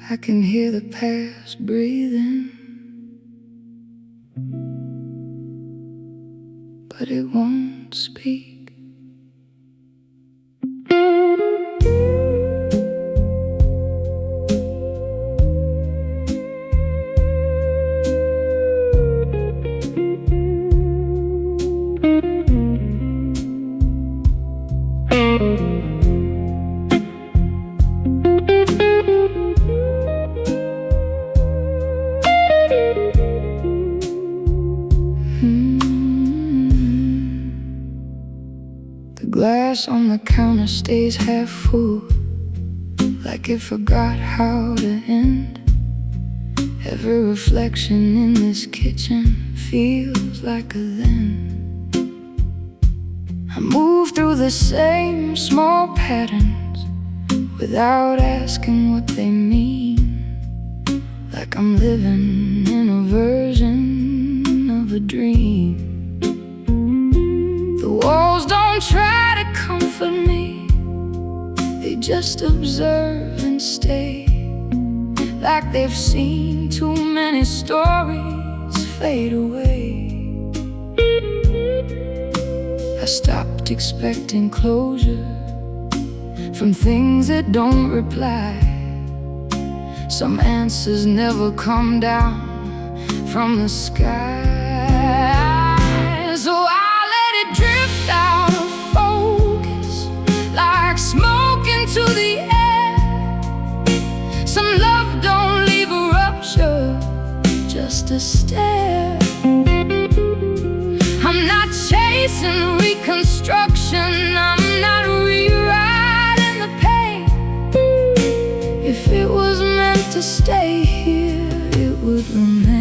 I can hear the past breathing, but it won't speak. The glass on the counter stays half full, like it forgot how to end. Every reflection in this kitchen feels like a then. I move through the same small patterns without asking what they mean, like I'm living in a version of a dream. The walls don't try to comfort me, they just observe and stay, like they've seen too many stories fade away. I stopped expecting closure from things that don't reply. Some answers never come down from the sky. So I let it drift out of focus, like smoke into the air. Some love don't leave a rupture, just a stare. I'm not chasing reconstruction, I'm not rewriting the pain. If it was meant to stay here, it would remain.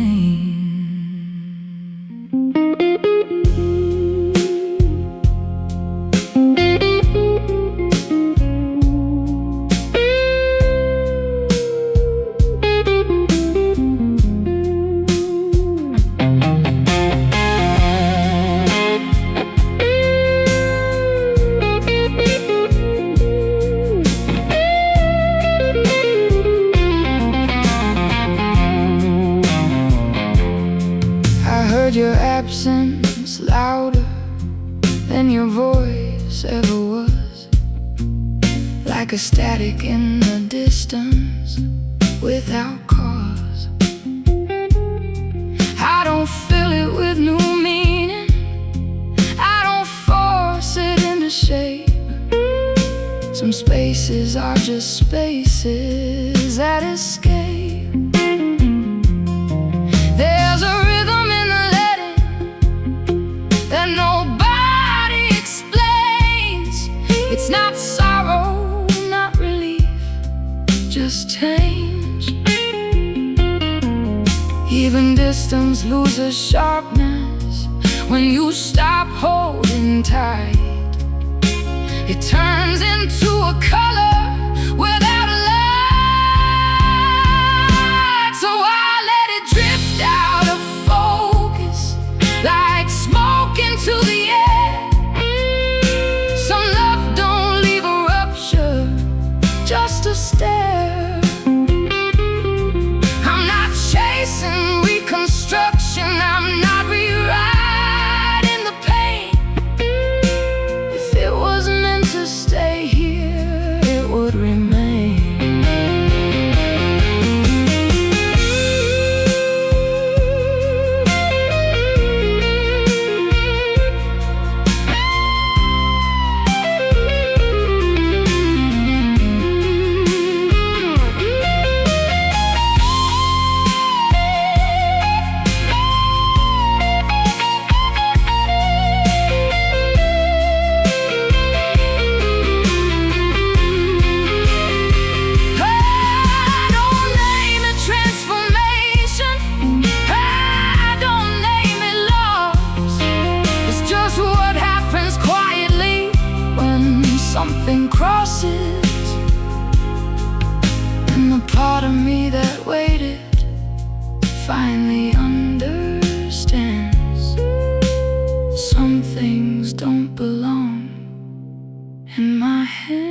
Your absence louder than your voice ever was, like a static in the distance without cause. I don't fill it with new meaning, I don't force it into shape. Some spaces are just spaces that escape. There's a rhythm in the that nobody explains. It's not sorrow, not relief, just change. Even distance loses sharpness when you stop holding tight. It turns into a color without a light. So I let it drift out of focus, like smoke into the air. Some love don't leave a rupture, just a stare. I'm not chasing reconstruction, I'm not rewriting the pain. If it was meant to stay here, it would remain. Something crosses, and the part of me that waited finally understands. Some things don't belong in my hands.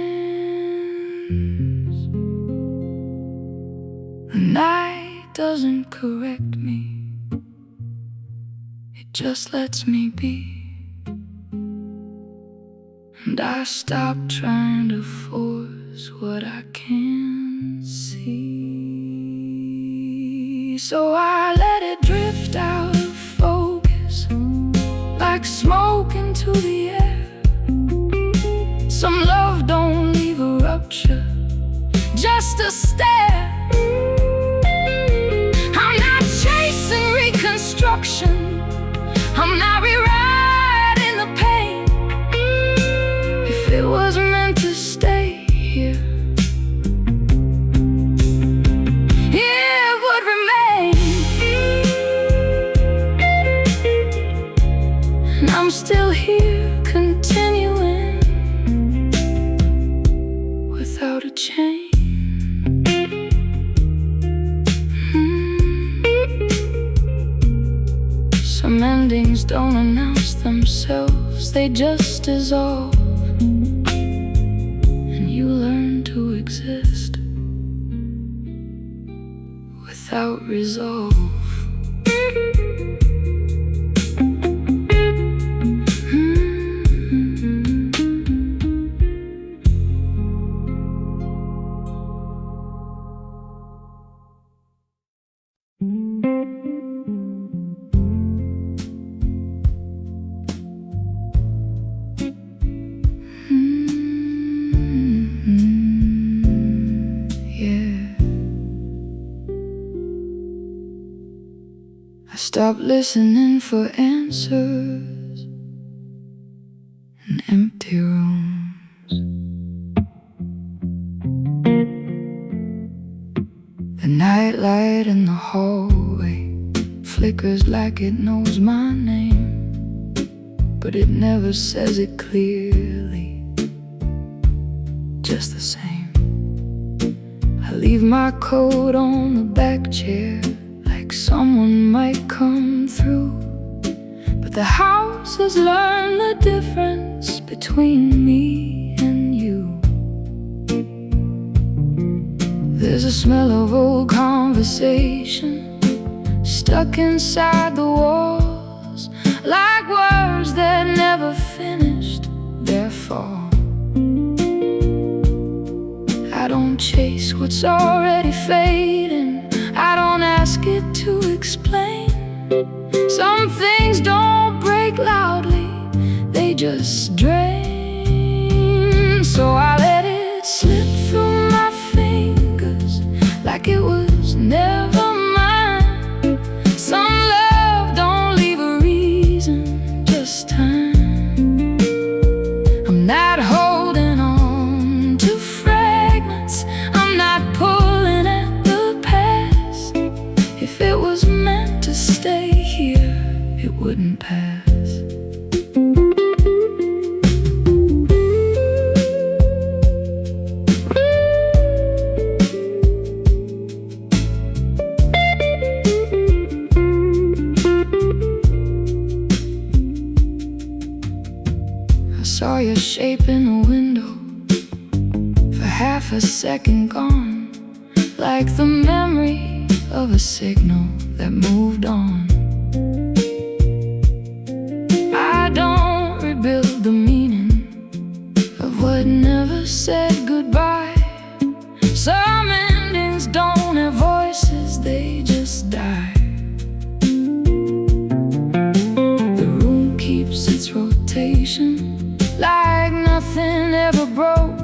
night doesn't correct me, it just lets me be. And I stop trying to force what I can't see. So I let it drift out of focus, like smoke into the air. Some love don't leave a rupture, just a stare. I'm not chasing reconstruction, I'm not rewriting the pain. If it was meant to stay here, it would remain. And I'm still here, continuing without a change. Some endings don't announce themselves, they just dissolve, and you learn to exist without resolve. I stopped listening for answers in empty rooms. The nightlight in the hallway flickers like it knows my name, but it never says it clearly, just the same. I leave my coat on the back chair, like someone might come through, but the house has learned the difference between me and you. There's a smell of old conversation stuck inside the walls, like words that never finished their fall. I don't chase what's already fading, I don't ask it to explain. Some things don't break loudly, they just drain. So I let it slip through my fingers like it was never mine. Some love don't leave a reason, just time. I'm not holding on to fragments, I'm not pulling at the past. If it was meant to stay here, it wouldn't pass. I saw your shape in the window, for half a second gone, like the memory of a signal that moved on. I don't rebuild the meaning of what never said goodbye. Some endings don't have voices, they just die. The room keeps its rotation, like nothing ever broke,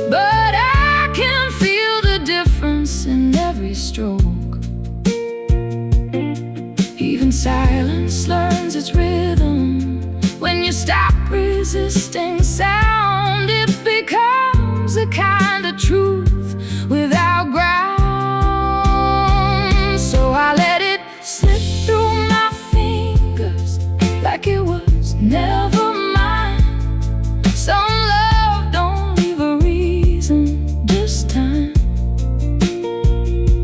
but I can feel the difference in every stroke. Even silence learns its rhythm. When you stop resisting sound, it becomes a kind of truth without ground. So I let it slip through my fingers like it was never mine. Some love don't leave a reason, just time.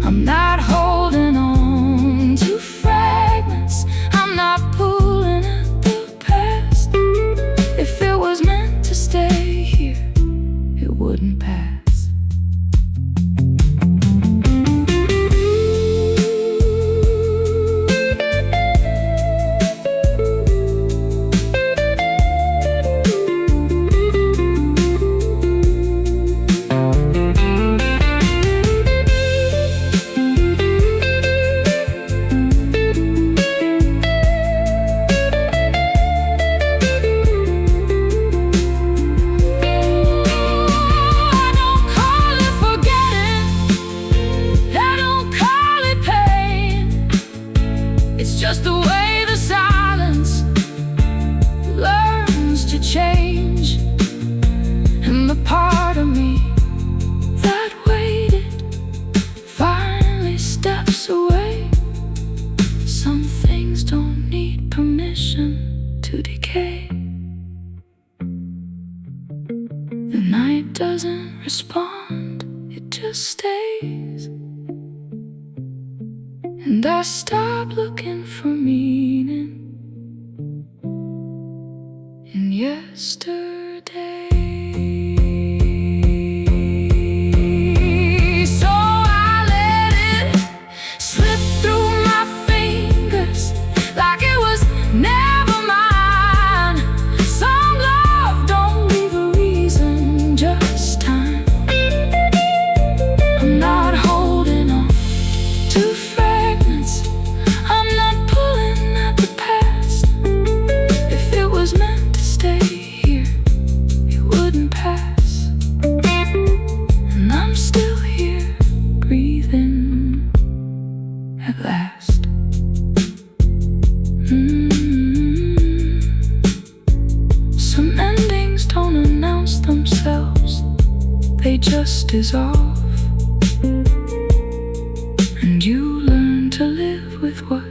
I'm not holding on to fragments, I'm not pulling at the past. If it was meant to stay here, it wouldn't pass. respond, it just stays. And I stop looking for meaning in yesterday. So I let it slip through my fingers like it was never mine. Some love don't leave a reason, just time. I'm not holding on to fragments, I'm not pulling at the past. If it was meant to stay here, it wouldn't pass. And I'm still here, breathing at last. Some endings don't announce themselves, they just dissolve. And you learn to live with what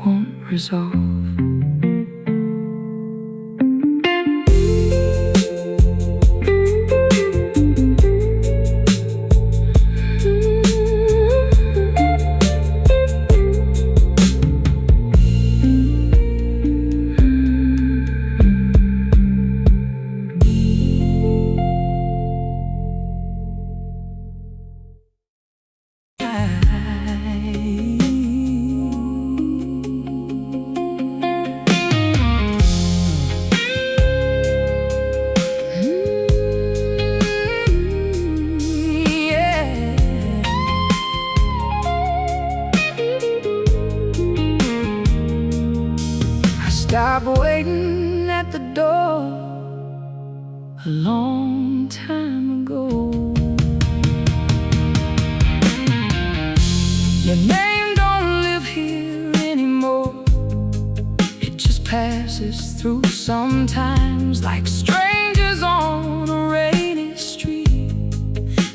won't resolve. Stop waiting at the door a long time ago. Your name don't live here anymore, it just passes through sometimes, like strangers on a rainy street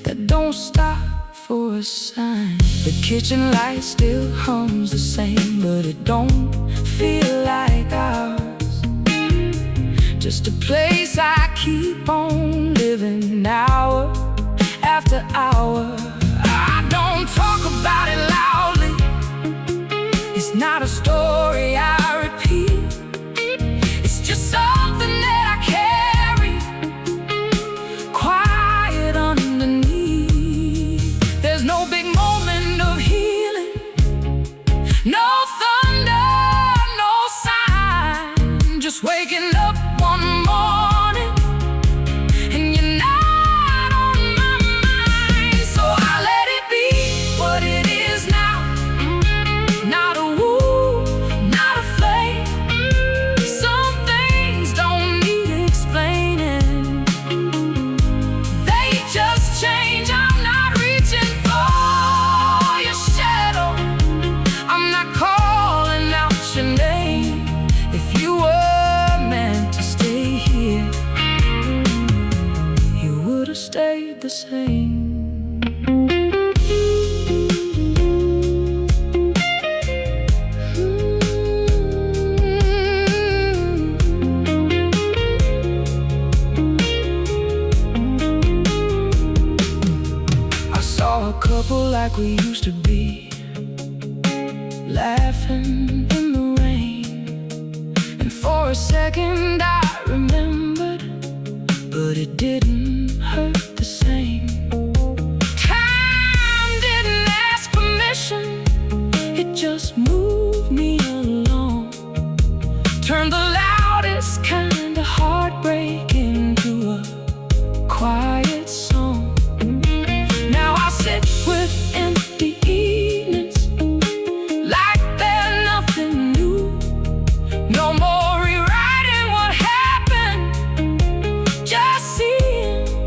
that don't stop for a sign. The kitchen light still hums the same, but it don't feel like ours. Just a place I keep on living hour after hour. I don't talk about it loudly, it's not a story I repeat. It's just something that I carry quiet underneath. There's no big moment of healing, no thunder, no sign. Just waking up one morning and you're not on my mind. So I let it be what it is now. Not a woo, not a flame. Some things don't need explaining, they just change. I'm not reaching for your shadow, I'm not calling out your name. If you were meant to stay here, you would have stayed the same. I saw a couple like we used to be, laughing in the rain. And for a second I remembered, but it didn't hurt the same. Time didn't ask permission, it just moved me along. Turned the loudest kind of heartbreak into a quiet song. Now I sit with empty evenings like they're nothing new. No more rewriting what happened, just seeing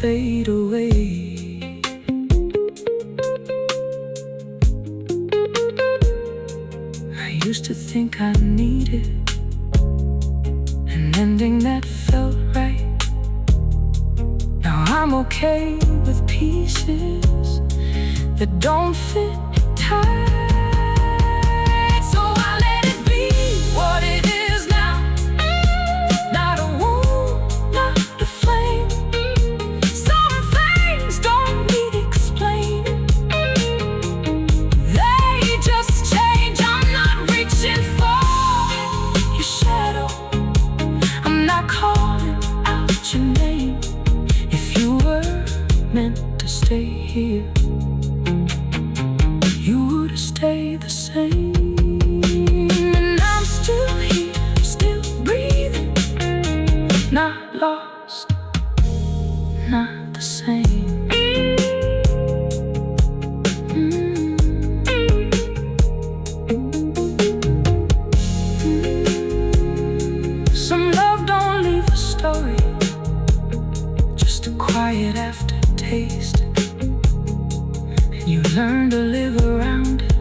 fade away. I used to think I needed an ending that felt right. Now I'm okay with pieces that don't fit tight. So I let it be what it is now. Not a wound, not a flame. Some things don't need explaining. They just change. I'm not reaching for your shadow. I'm not calling out your name. If you were meant to stay here, you would stay the same. And I'm still here, still breathing. Not lost, not the same. Some love don't leave a story, just a quiet aftertaste. And you learn to live around it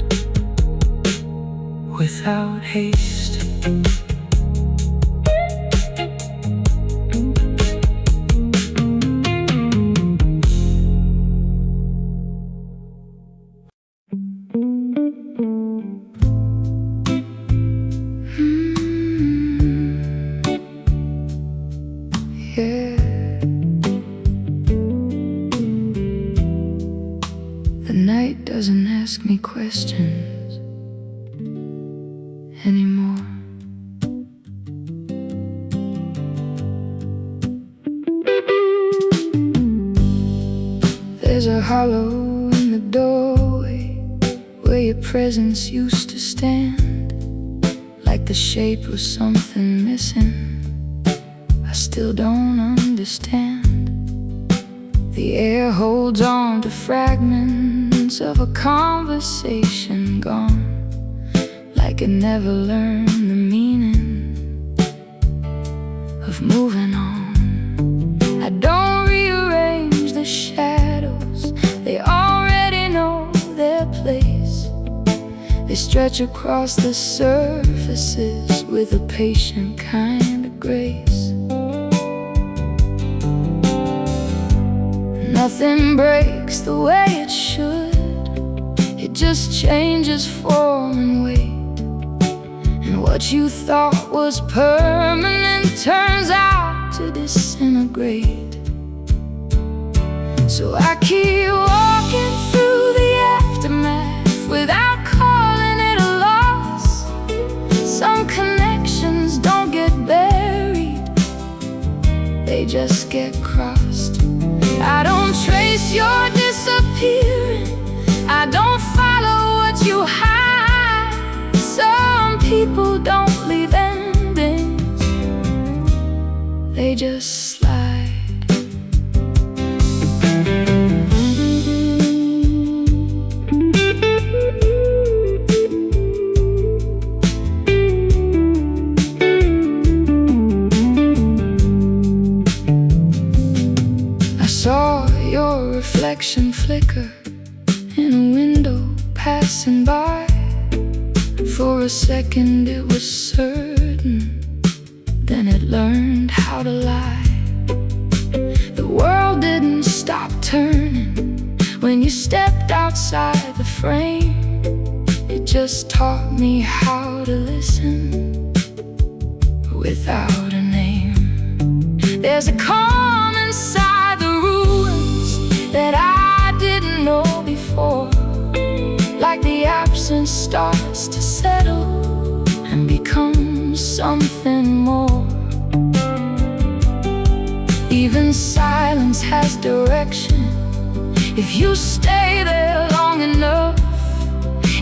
without haste. Yeah. The night doesn't ask me questions anymore. There's a hollow in the doorway where your presence used to stand, like the shape of something missing I still don't understand. The air holds on to fragments of a conversation gone, like it never learned the meaning of moving on. I don't rearrange the shadows, they already know their place. They stretch across the surfaces with a patient kind of grace. Nothing breaks the way it should, it just changes form and weight. And what you thought was permanent turns out to disintegrate. So I keep walking through the aftermath without calling it a loss. Some connections don't get buried, they just get crossed. I don't trace your disappearing, I don't follow what you hide. Some people don't leave endings, they just slide. Saw your reflection flicker in a window passing by. For a second it was certain, then it learned how to lie. The world didn't stop turning when you stepped outside the frame. It just taught me how to listen without a name. There's a calm inside the ruins that I didn't know before, like the absence starts to settle and become something more. Even silence has direction. If you stay there long enough,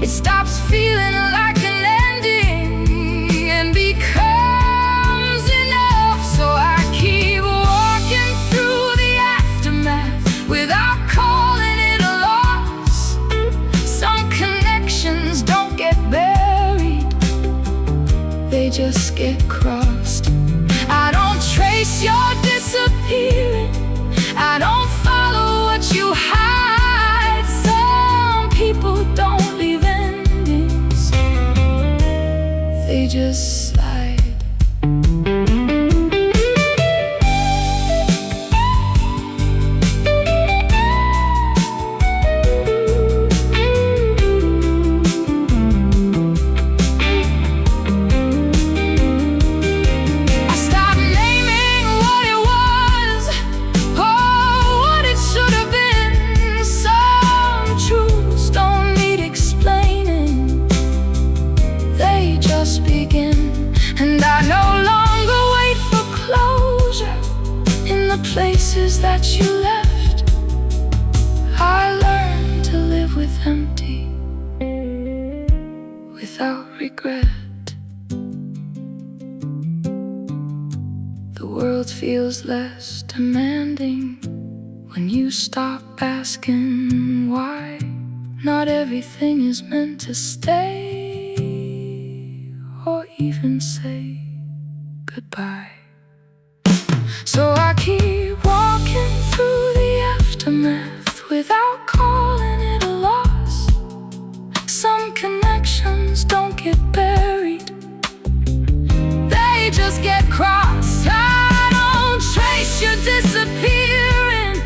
it stops feeling like an ending and becomes enough. So I keep walking through the aftermath without calling it a loss. Some connections don't get buried, they just get crossed. I don't trace your disappearing, I don't days that you left, I learned to live with empty, without regret. The world feels less demanding when you stop asking why. Not everything is meant to stay, or even say goodbye. So I keep walking through the aftermath without calling it a loss. Some connections don't get buried, they just get crossed. I don't trace your disappearing,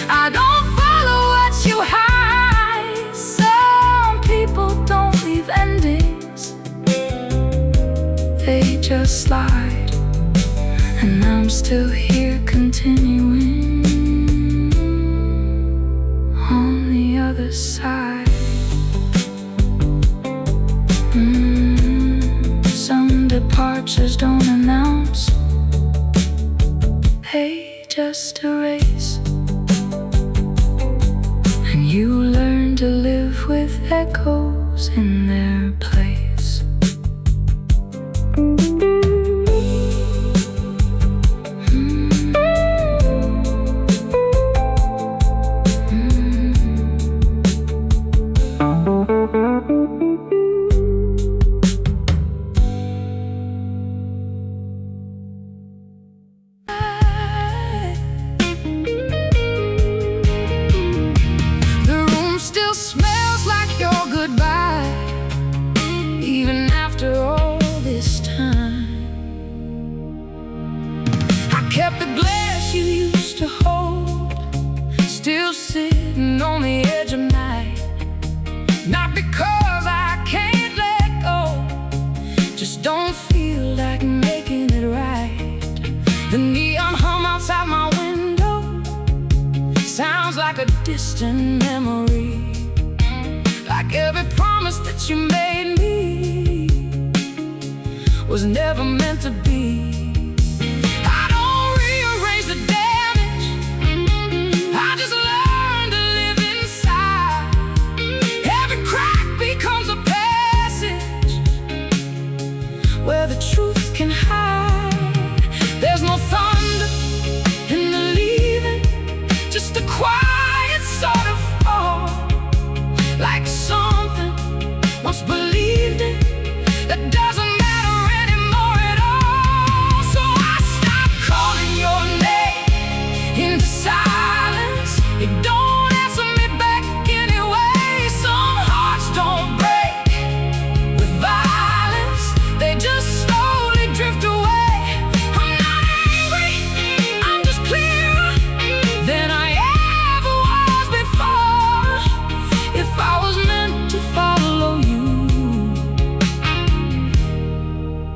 I don't follow what you hide. Some people don't leave endings, they just slide. And I'm still here continuing on the other side. Some departures don't announce, they just erase. And you learn to live with echoes in their place. Kept the glass you used to hold, still sitting on the edge of night. Not because I can't let go, just don't feel like making it right. The neon hum outside my window sounds like a distant memory, like every promise that you made me was never meant to be. Where the truth can hide. There's no thunder in the leaving, just a quiet sort of fall, like something once believed in that doesn't matter anymore at all. So I stopped calling your name into silence. You don't answer me back anyway. Some hearts don't break with violence, they just slowly drift away. I'm not angry, I'm just clearer than I ever was before. If I was meant to follow you,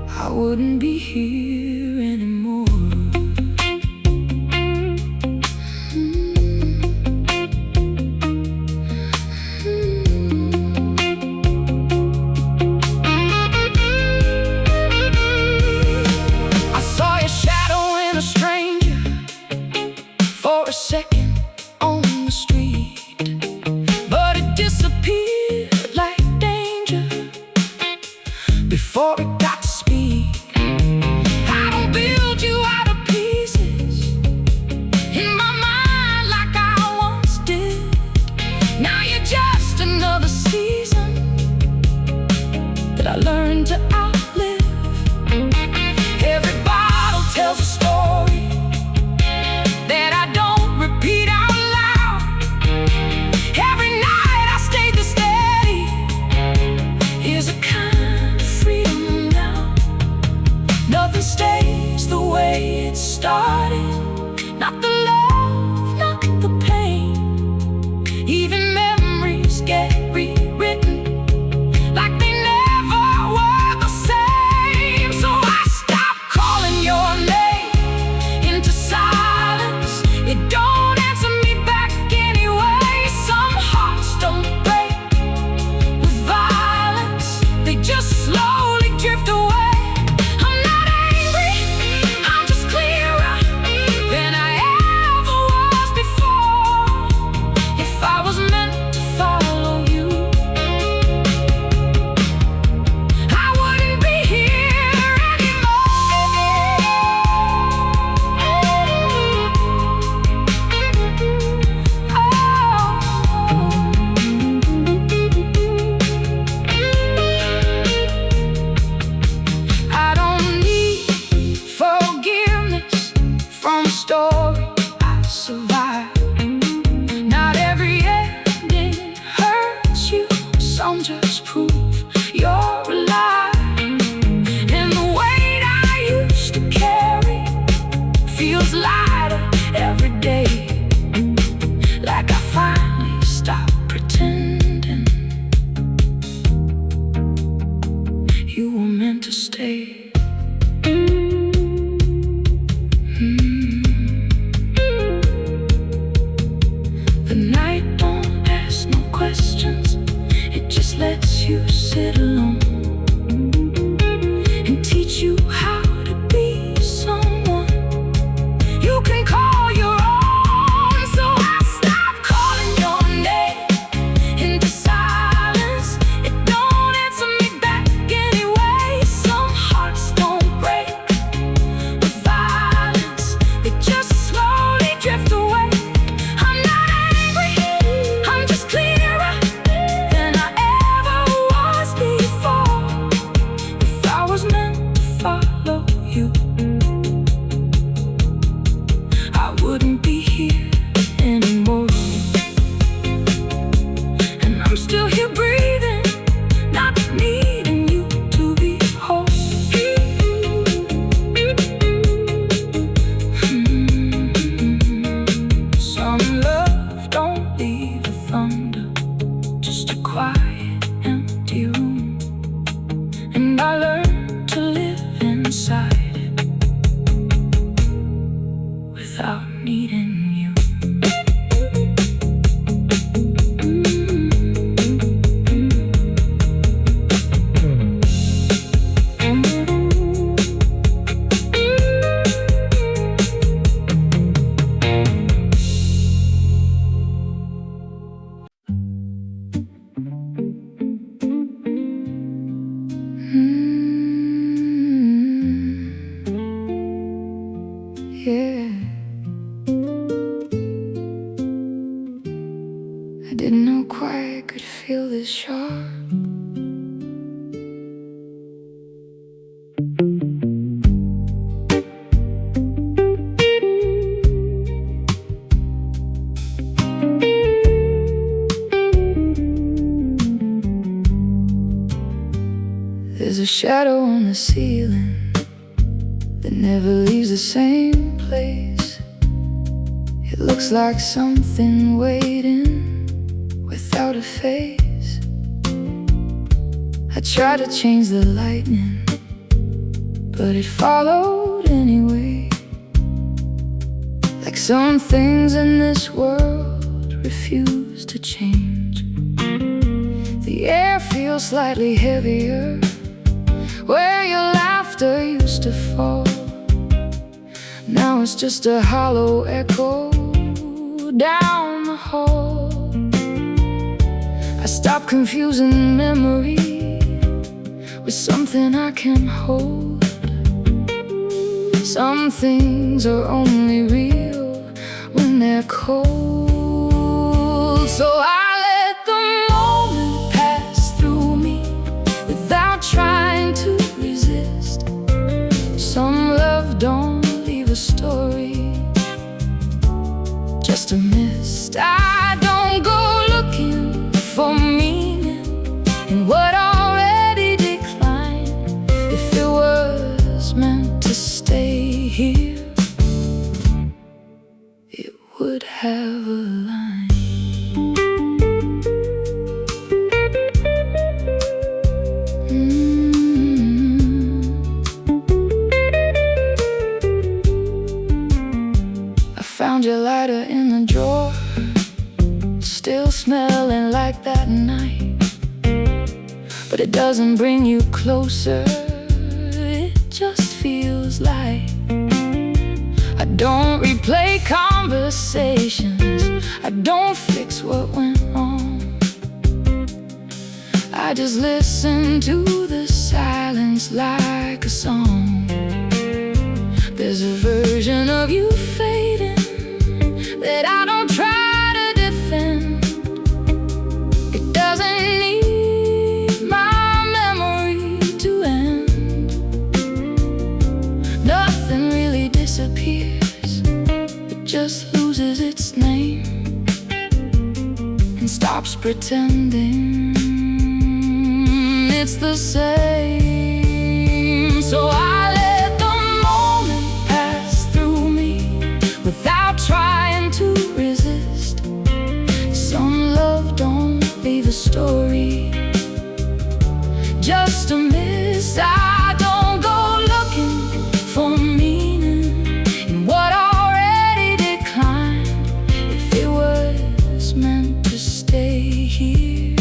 I wouldn't be here anymore. For a second on the street, but it disappeared like danger before it got to speed. I don't build you out of pieces in my mind like I once did. Now you're just another season that I learned to outlive. Every bottle tells a story that I don't repeat out loud. you sit alone and teach you how to be someone you can call your own. So I stop calling your name into silence. It don't answer me back anyway. Some hearts don't break with violence, they just slowly drift away. I'm not angry, I'm just clearer than I ever was before. If I was meant to follow you, I wouldn't be here anymore. And I'm still here breathing, not needing you to be whole. Some love don't leave a thunder, just a quiet, empty room. And I learned to live inside it without needing you. Yeah, I didn't know quite I could feel this sharp. There's a shadow on the ceiling that never leaves the same place. It looks like something waiting without a face. I tried to change the lightning, but it followed anyway. Like some things in this world refuse to change. The air feels slightly heavier where your laughter used to fall. Now it's just a hollow echo down the hall. I stopped confusing memory with something I can hold. Some things are only real when they're cold. So I let the moment pass through me without trying to resist. Some love don't leave a story, just a mist. I don't go looking for meaning in what already declined. If it was meant to stay here, it would have a line. Found your lighter in the drawer, still smelling like that night. But it doesn't bring you closer, it just feels like. I don't replay conversations, I don't fix what went wrong. I just listen to the silence like a song. There's a version of you fading that I don't try to defend. It doesn't need my memory to end. Nothing really disappears, it just loses its name and stops pretending it's the same. So I let the moment pass through me without trying to resist. Some love don't leave a story, just a miss. I don't go looking for meaning in what already declined. If it was meant to stay here,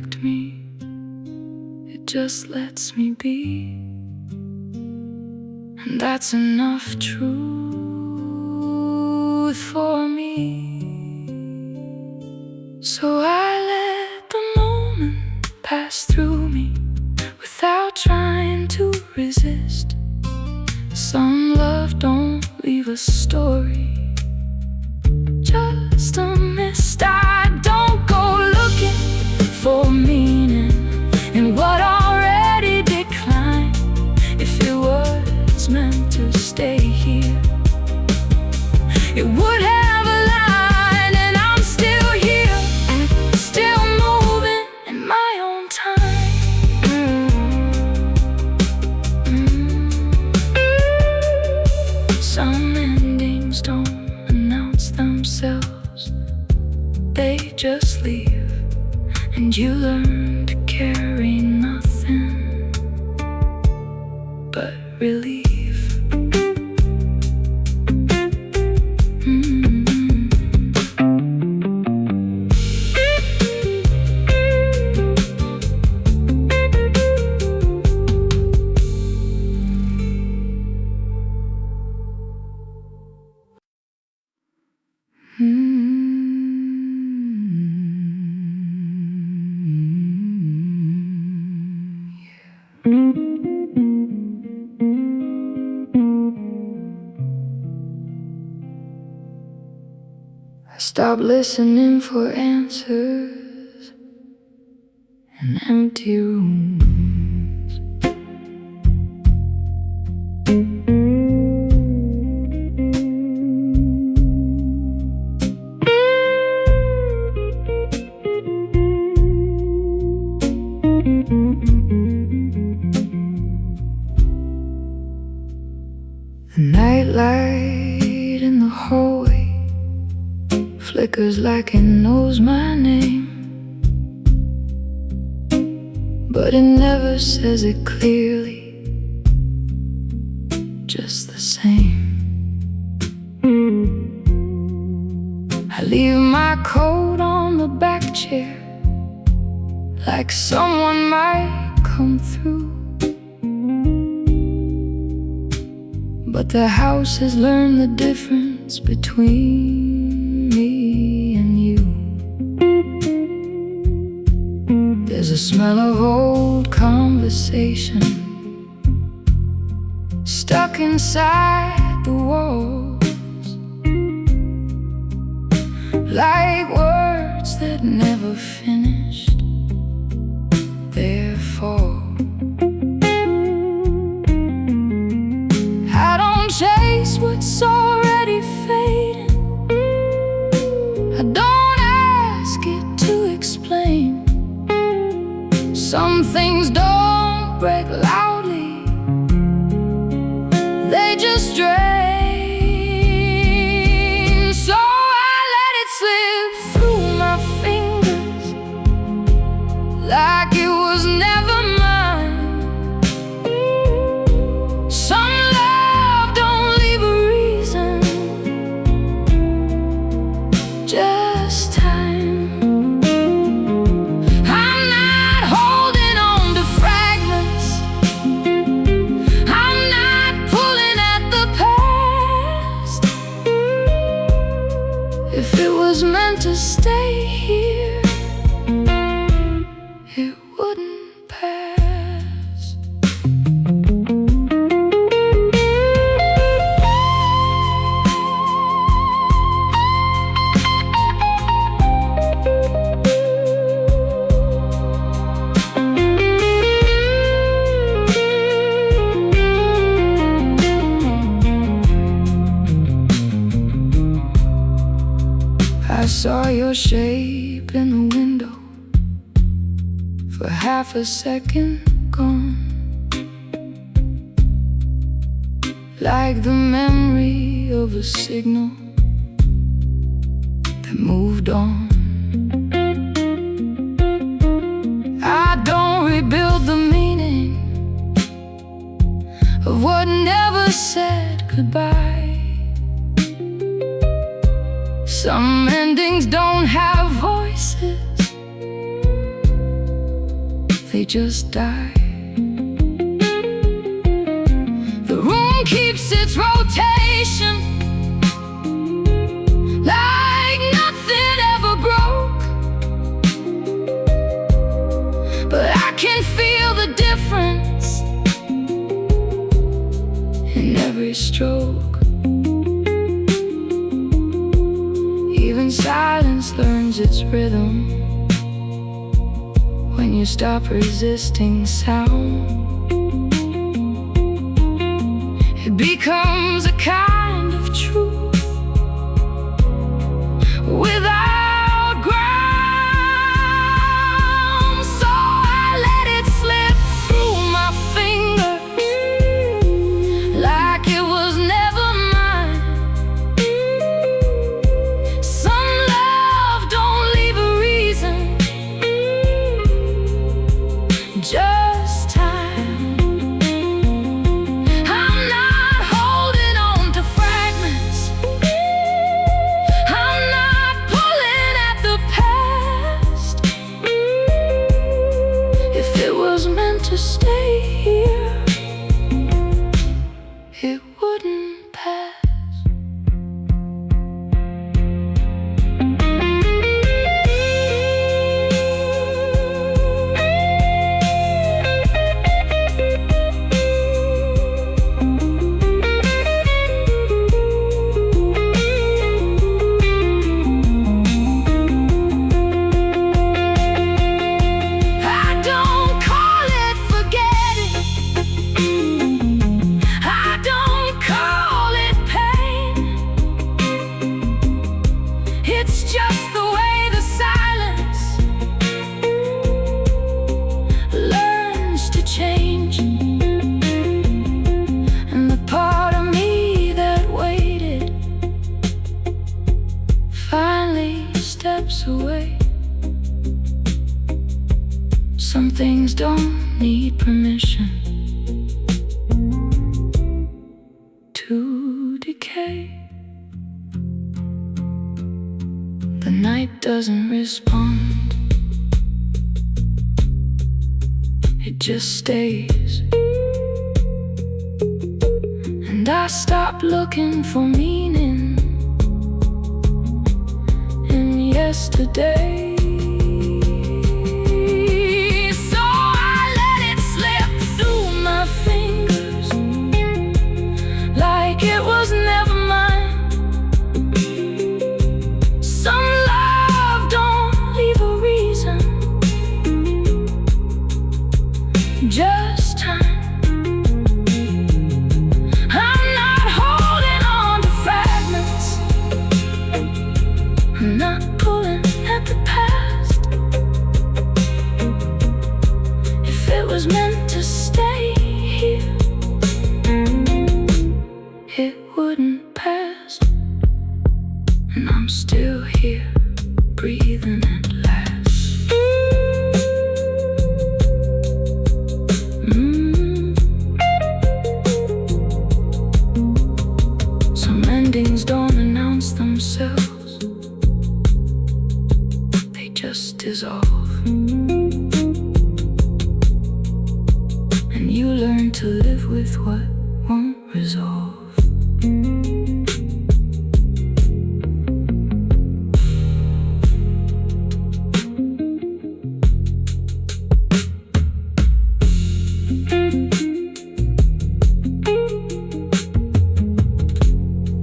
reject me, it just lets me be. And that's enough truth for me. So I let the moment pass through me without trying to resist. Some love don't leave a story, just a mist. I don't go looking for meaning in what already declined. If it was meant to stay here, it would have a line. And I'm still here, still moving in my own time. Some endings don't announce themselves, they just leave, and you learn to carry nothing but relief. I stopped listening for answers in empty rooms. The nightlight in the hallway flickers like it knows my name, but it never says it clearly, just the same. I leave my coat on the back chair, like someone might come through. But the house has learned the difference between me and you. There's a smell of old conversation stuck inside the walls, like words that never finished their fall. Chase what's already fading, I don't ask it to explain. Some things don't break loudly, they just drain. So I let it slip through my fingers like it was never mine. Some just time. I'm not holding on to fragments, I'm not pulling at the past. If it was meant to stay here, it wouldn't pass. I saw your shape in the window for half a second, gone, like the memory of a signal that moved on. I don't rebuild the meaning of what never said goodbye. Some endings don't have voices, just die. The room keeps its rotation, like nothing ever broke. But I can feel the difference in every stroke. Even silence learns its rhythm when you stop resisting sound. It becomes a kind of truth without ground. So I let it slip through my fingers like it was never mine. Some love don't leave a reason, just time. I'm not holding on to fragments, I'm not pulling at the past. If it was meant to stay here, it wouldn't pass. It's just the way the silence learns to change. And the part of me that waited finally steps away. Some things don't need permission to decay. The night doesn't respond, it just stays. And I stop looking for meaning in yesterday. So I let it slip through my fingers like it was never mine. Some love don't leave a reason, just time. I'm not holding on to fragments, I'm not pulling at the past. If it was meant to stay here, it wouldn't pass. And I'm still here, breathing at last. Some endings don't announce themselves, they just dissolve. And you learn to live with what won't resolve.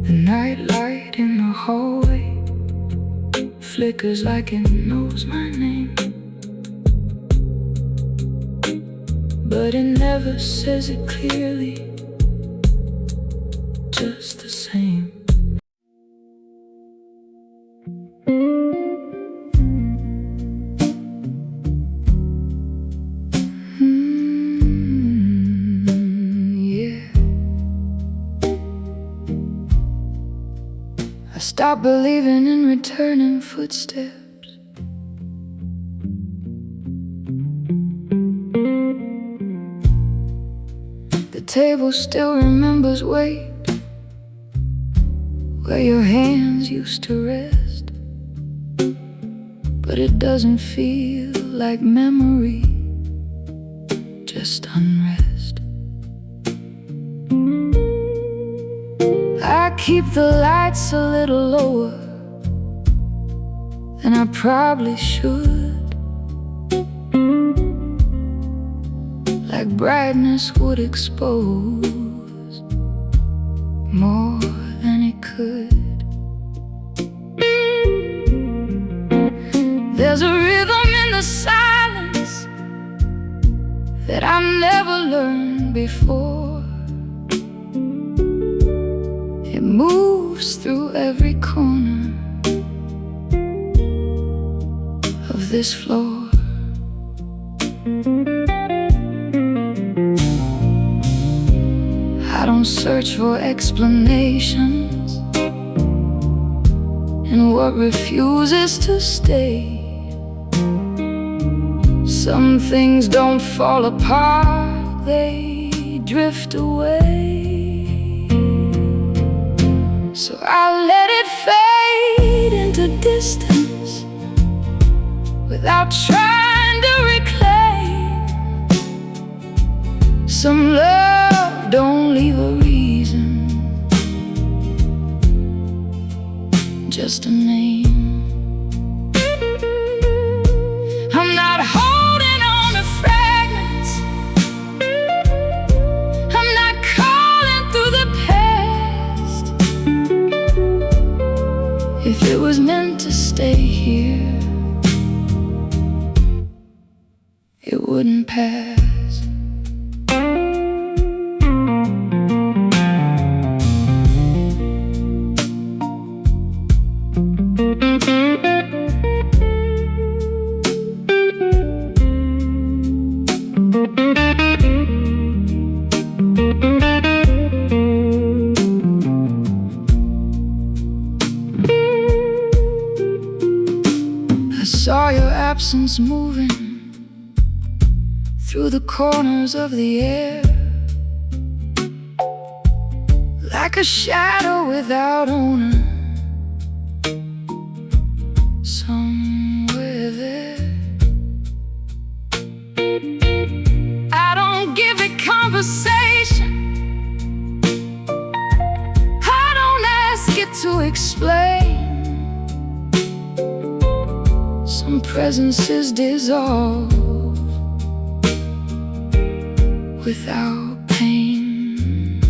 Night light in the hallway flickers like it knows my name, but it never says it clearly, just the same. I stopped believing in returning footsteps. The table still remembers weight where your hands used to rest, but it doesn't feel like memory just unrest. I keep the lights a little lower than I probably should, like brightness would expose more than it could. There's a rhythm in the silence that I never learned before. It moves through every corner of this floor. I don't search for explanations in what refuses to stay. Some things don't fall apart, they drift away. So I let it fade into distance without trying to reclaim. Some love don't leave a reason, just a name. I'm not holding on to fragments, I'm not calling through the past. If it was meant to stay here, it wouldn't pass. I saw your absence moving through the corners of the air, like a shadow without owner, somewhere there. I don't give it conversation, I don't ask it to explain. Some presences dissolve without pain.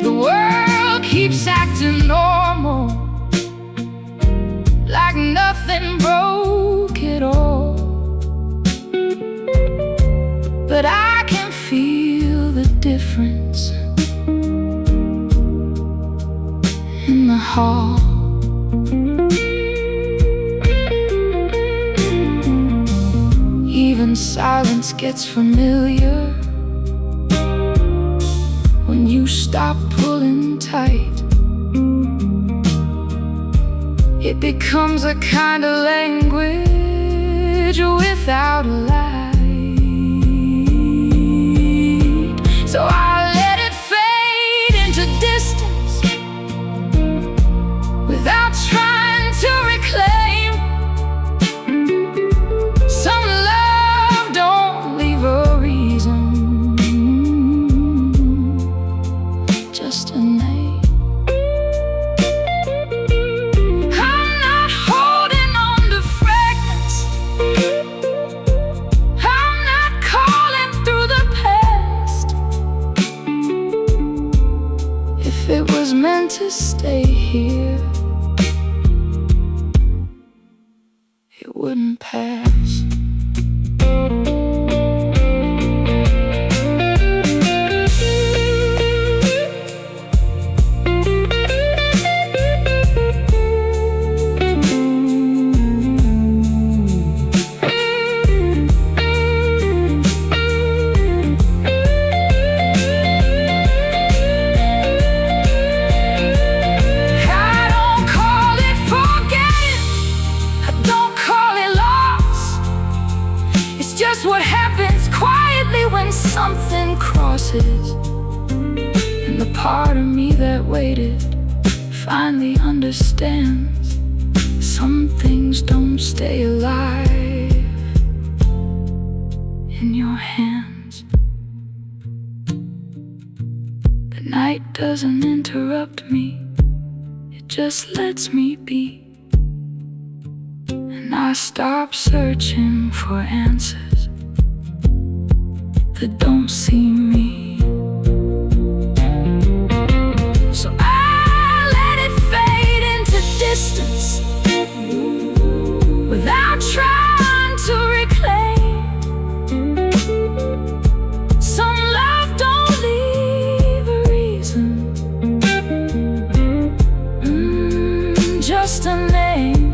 The world keeps acting normal, like nothing broke at all. But I can feel the difference in the hall. Even silence gets familiar when you stop pulling tight. It becomes a kind of language without a light. So I let it fade into distance without trying to reclaim. Some love don't leave a reason, just a name. I'm not holding on to fragments, I'm not calling through the past. If it was meant to stay here, it wouldn't pass. Just what happens quietly when something crosses, and the part of me that waited finally understands. Some things don't stay alive, in your hands. The night doesn't interrupt me, it just lets me be. And I stop searching for answers that don't see me. So I let it fade into distance without trying to reclaim. Some love don't leave a reason, just a name.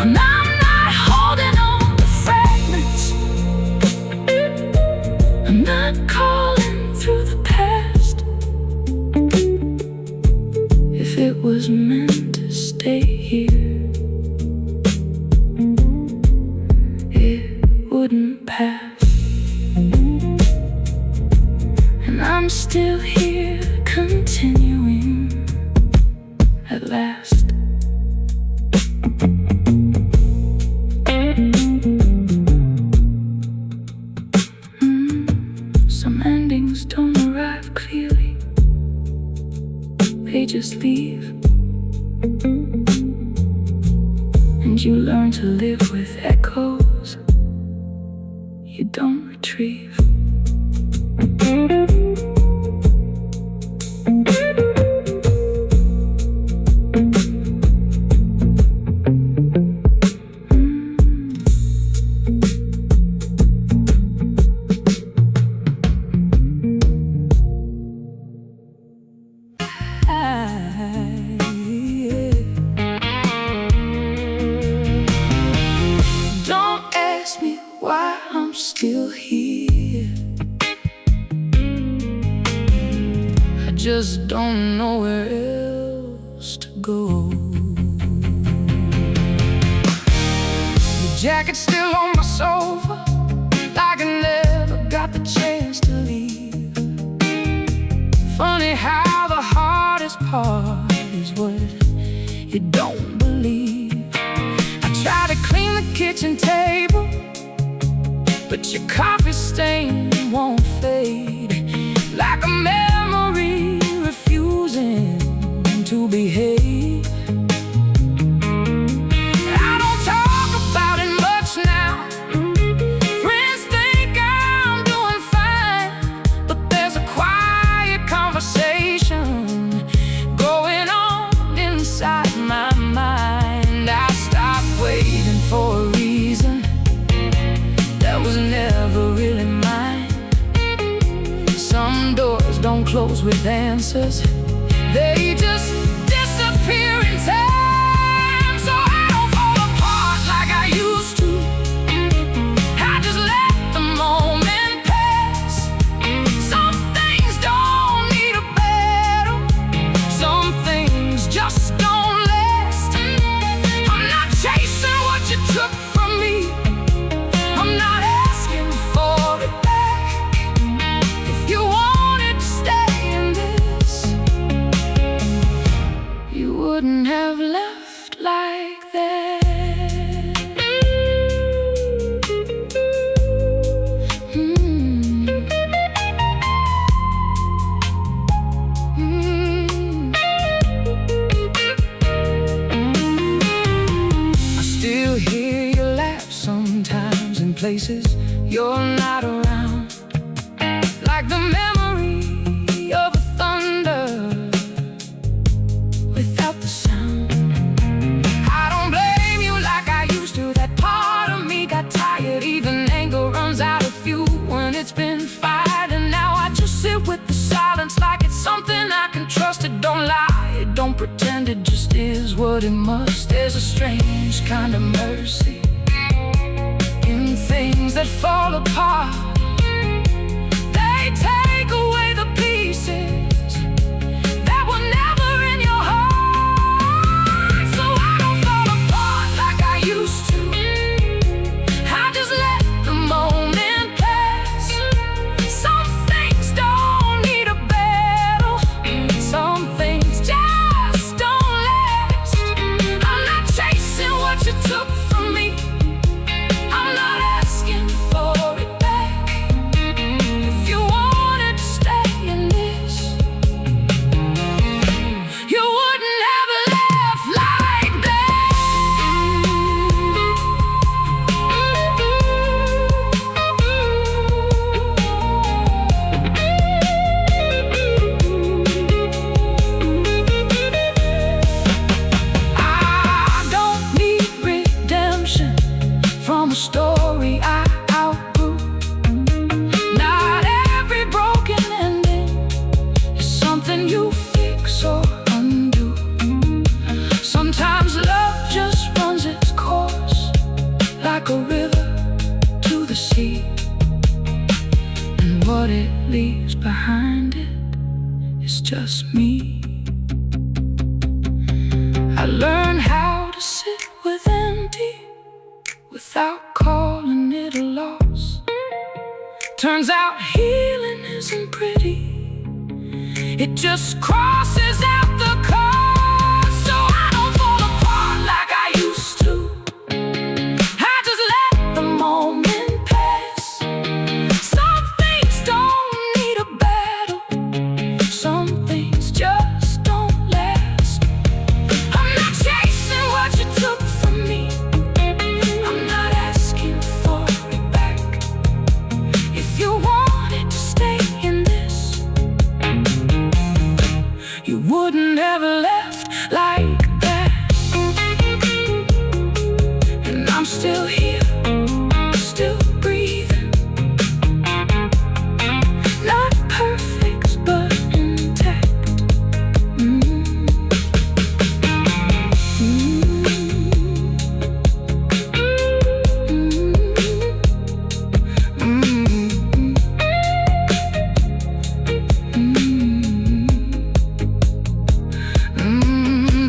And I'm not holding on to fragments, I'm not calling through the past. If it was meant to stay here, it wouldn't pass. And I'm still here, continuing at last. Some endings don't arrive clearly, they just leave. And you learn to live with echoes you don't retrieve. Don't ask me why I'm still here, I just don't know where else to go. The jacket's still on my sofa, like I never got the chance to leave. Funny how the hardest part is what you don't believe. I try to clean the kitchen table, but your coffee stain won't fade, like a memory refusing to behave. I don't talk about it much now, friends think I'm doing fine, but there's a quiet conversation going on inside my mind. I stopped waiting for a reason that was never really mine. Some doors don't close with answers, they just disappear in time. So I don't fall apart like I used to, I just let the moment pass. Some things don't need a battle, some things just don't last. I'm not chasing what you took from me, I'm not asking for it back. If you wanted to stay in this, you wouldn't have left like that. I still hear you laugh sometimes in places you're not around, like the memory of a thunder without the sound. I don't blame you like I used to, that part of me got tired. Even anger runs out of fuel when it's been fired. And now I just sit with the silence like it's something I can trust. It don't lie, it don't pretend, it just is what it must. There's a strange kind of mercy in things that fall apart. They take away the pieces that were never in your heart. So I don't fall apart like I used to, I just let the moment pass. Some things don't need a battle, some things just don't last. I'm not chasing what you took from me, I'm not just me. I learned how to sit with empty without calling it a loss. Turns out healing isn't pretty, it just crosses out the cause. So I don't fall apart like I used to. I just let the moment pass. Some things don't need a battle, some things just don't last. I'm not chasing what you took from me, I'm not asking for it back. If you wanted to stay in this, you wouldn't have left like that. And I'm still here, still breathing. Not perfect, but intact.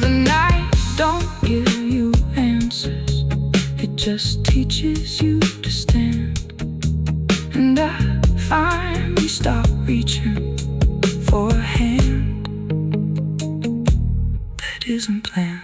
The night don't give you answers, it just teaches you to stand. And I finally stop reaching for a hand that isn't planned.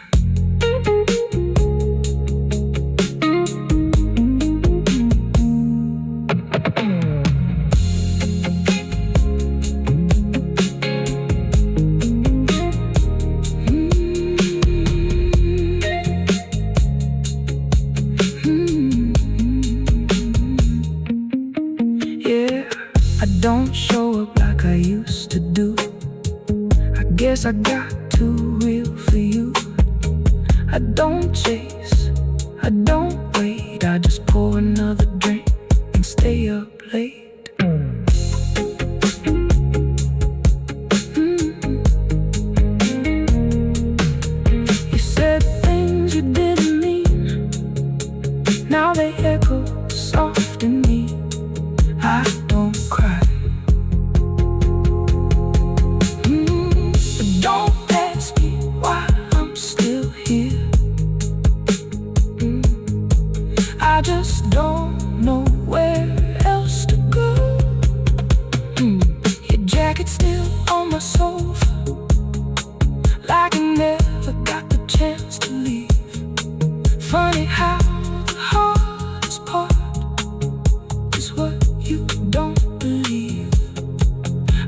Yeah, I don't show up like I used to do. I guess I got too real for you. I don't chase, I don't wait, I just pour another drink and stay up late. You said things you didn't mean, now they echo soft in me. I don't cry. But don't ask me why I'm still here. I just don't know where else to go. Your jacket's still on my sofa, like I never got the chance to leave. Funny how the hardest part is what you don't believe.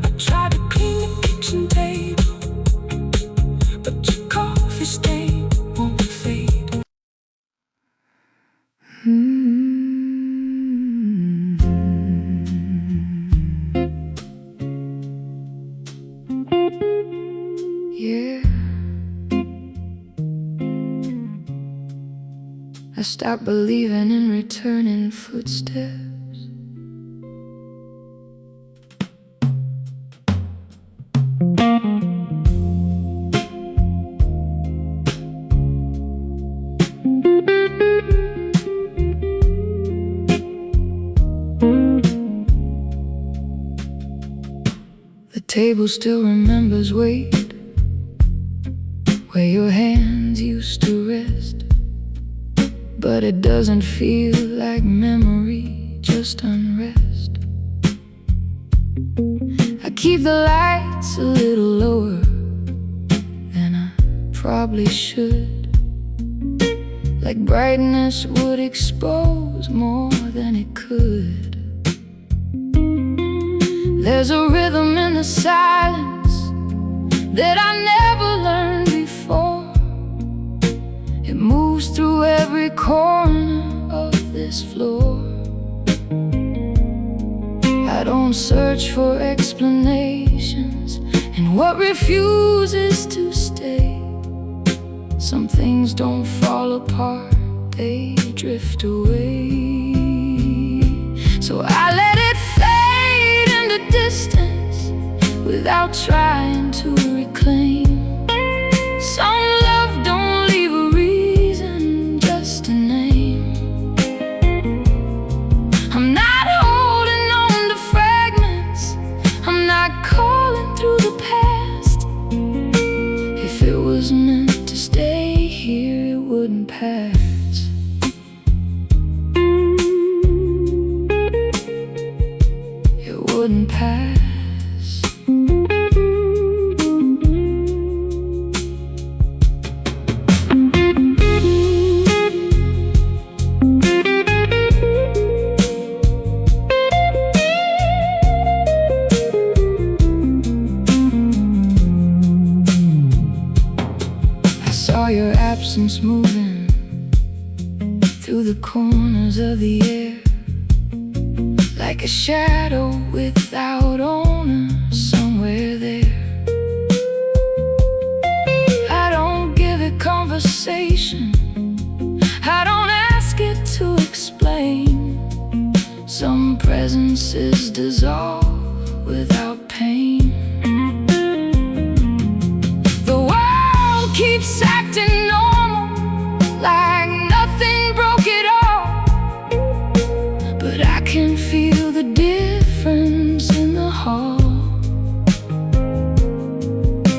I tried to clean the kitchen table, but your coffee stain won't fade. Yeah, I stopped believing in returning footsteps. The table still remembers weight, where your hands used to rest. But it doesn't feel like memory, just unrest. I keep the lights a little lower than I probably should, like brightness would expose more than it could. There's a rhythm in the silence that I never learned before. It moves through every corner of this floor. I don't search for explanations in what refuses to stay. Some things don't fall apart, they drift away. So I let it fade into distance without trying to reclaim. Some love don't leave a reason, just a name. I'm not holding on to fragments, I'm not calling through the past. blossoms moving through the corners of the air, like a shadow without owner somewhere there. I don't give it conversation, I don't ask it to explain. Some presences dissolve without pain. The world keeps acting normal, like nothing broke at all. But I can feel the difference in the hall.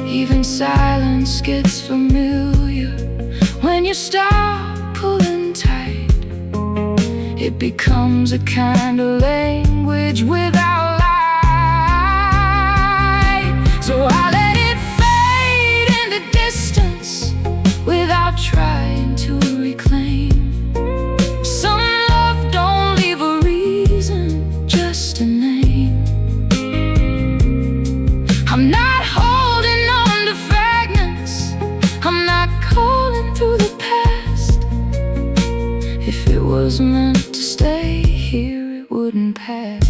Even silence gets familiar when you start pulling tight. It becomes a kind of language without light. So I let it fade into distance without trying to reclaim. Some love don't leave a reason, just a name. I'm not holding on to fragments, I'm not calling through the past. If it was meant to stay here, it wouldn't pass.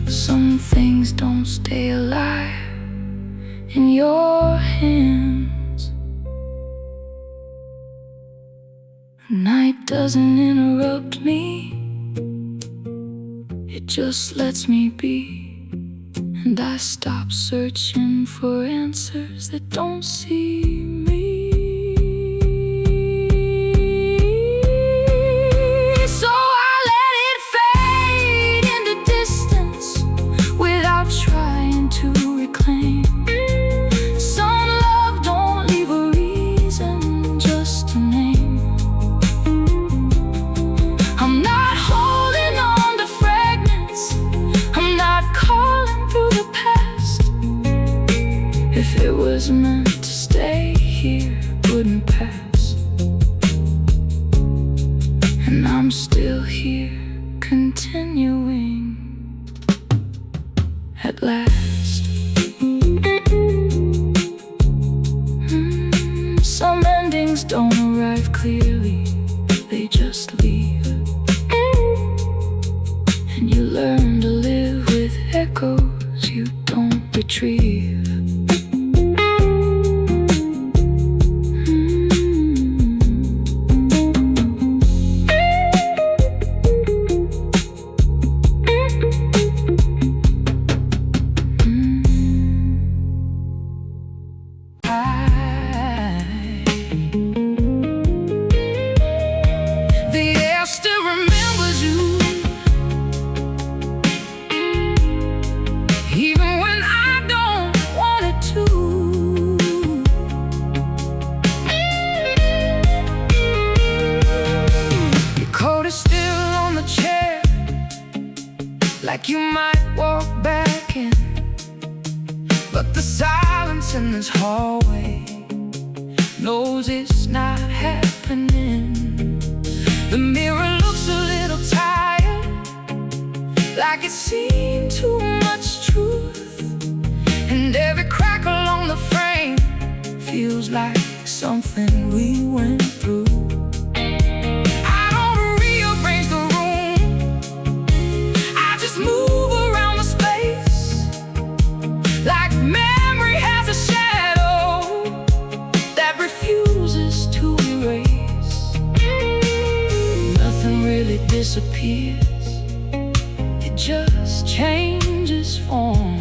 Some things don't stay alive in your hands. Night doesn't interrupt me, it just lets me be. And I stop searching for answers that don't see me. So I let it fade into distance without trying to reclaim. Some love don't leave a reason, just a name. I'm not holding on to fragments, I'm not calling through the past. If it was meant to stay here, it wouldn't pass. And I'm still here, continuing at last. Some endings don't arrive clearly, they just leave. And you learn to live with echoes you don't retrieve. Like you might walk back in, but the silence in this hallway knows it's not happening. The mirror looks a little tired, like it's seen too much truth. And every crack along the frame feels like something we went through. Move around the space, like memory has a shadow that refuses to erase. Nothing really disappears, it just changes form.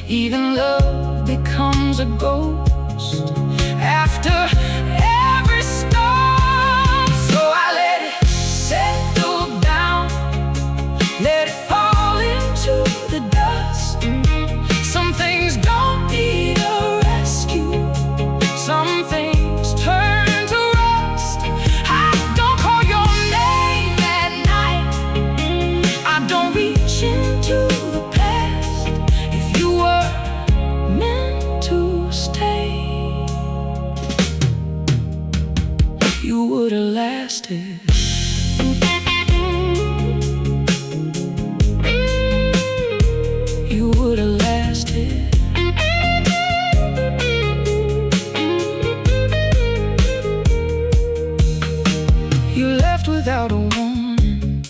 Even love becomes a ghost after every storm. So I let it settle down, let it fall into the dust. Some things don't need a rescue, some things turn to rust. I don't call your name at night, I don't reach into the past. If you were meant to stay, you would have lasted. You would have lasted. You left without a warning,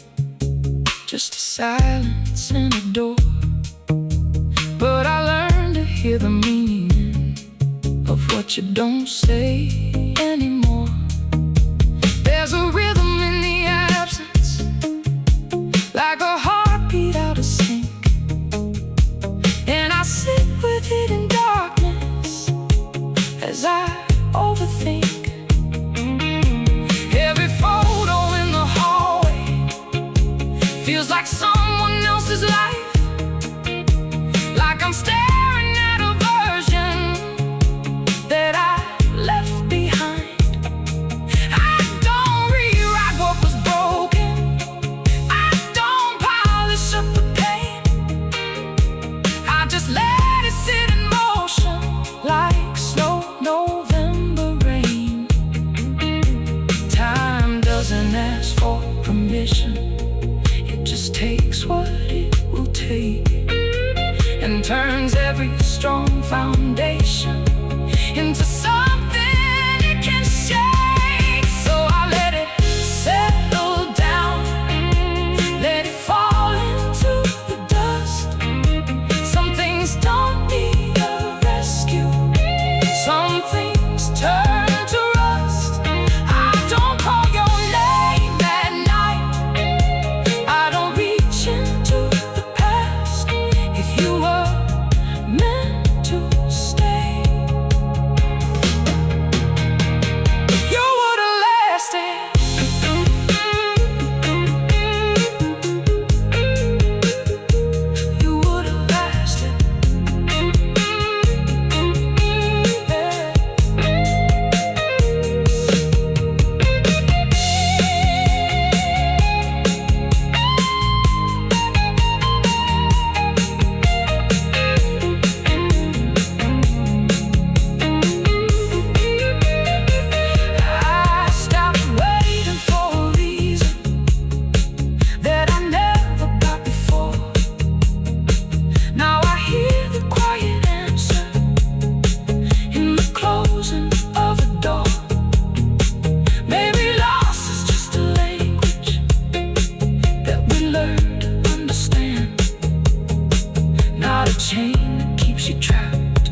just a silence and a door. But I learned to hear the meaning of what you don't say anymore. There's a rhythm in the absence, like a heartbeat out of sync, and I sit with it in darkness as I overthink. Every photo in the hallway feels like someone else's life, like I'm staring at a version that I left behind. I don't rewrite what was broken, I don't polish up the pain, I just let it sit in motion like slow November rain. Time doesn't ask for permission, it just takes what it will take, and turns every strong foundation into something it can shake. So I let it settle down, let it fall into the dust. Some things don't need a rescue, some things turn to rust. I don't call your name at night, I don't reach into the past. If you were meant to stay, you would have lasted. You would have lasted. I stopped waiting for a reason that I never got before. Now I hear the quiet answer in the closing of a door. Maybe loss is just a language that we learn to understand, not a chain that keeps you trapped,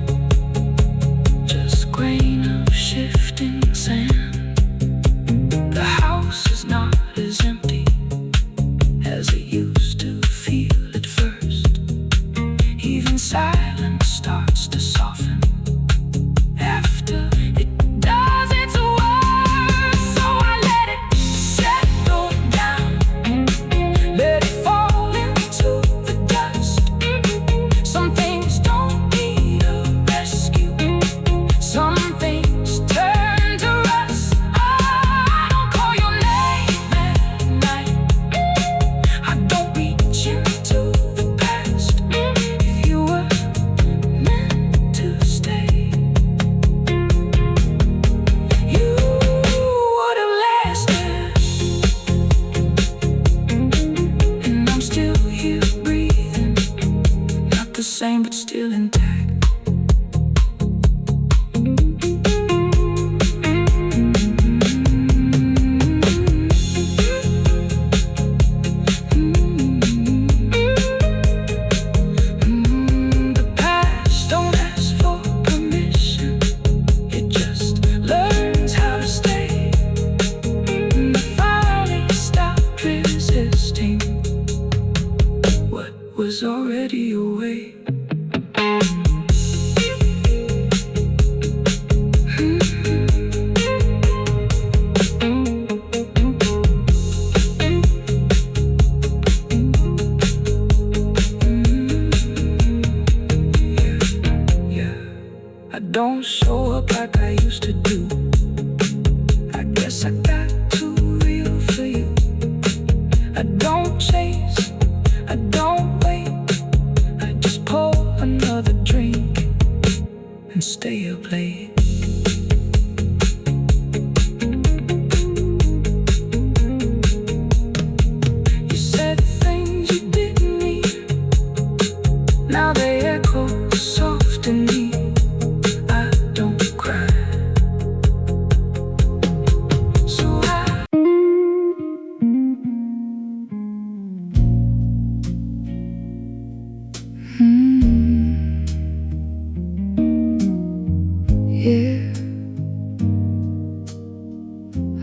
just grain of shifting sand. The house is not as empty as it used to feel at first. Even silence starts to soften after it does its work. So I let it settle down, let it fall into the dust. Some things don't need a rescue, some things turn to rust. I don't call your name at night, I don't reach into the past. If you were meant to stay, you would have lasted. And I'm still here breathing, not the same but still intact. The past don't ask for permission, it just learns how to stay. I finally stopped resisting what was already away. stay up late. You said things you didn't mean, now they echo soft in me. I don't cry, so yeah,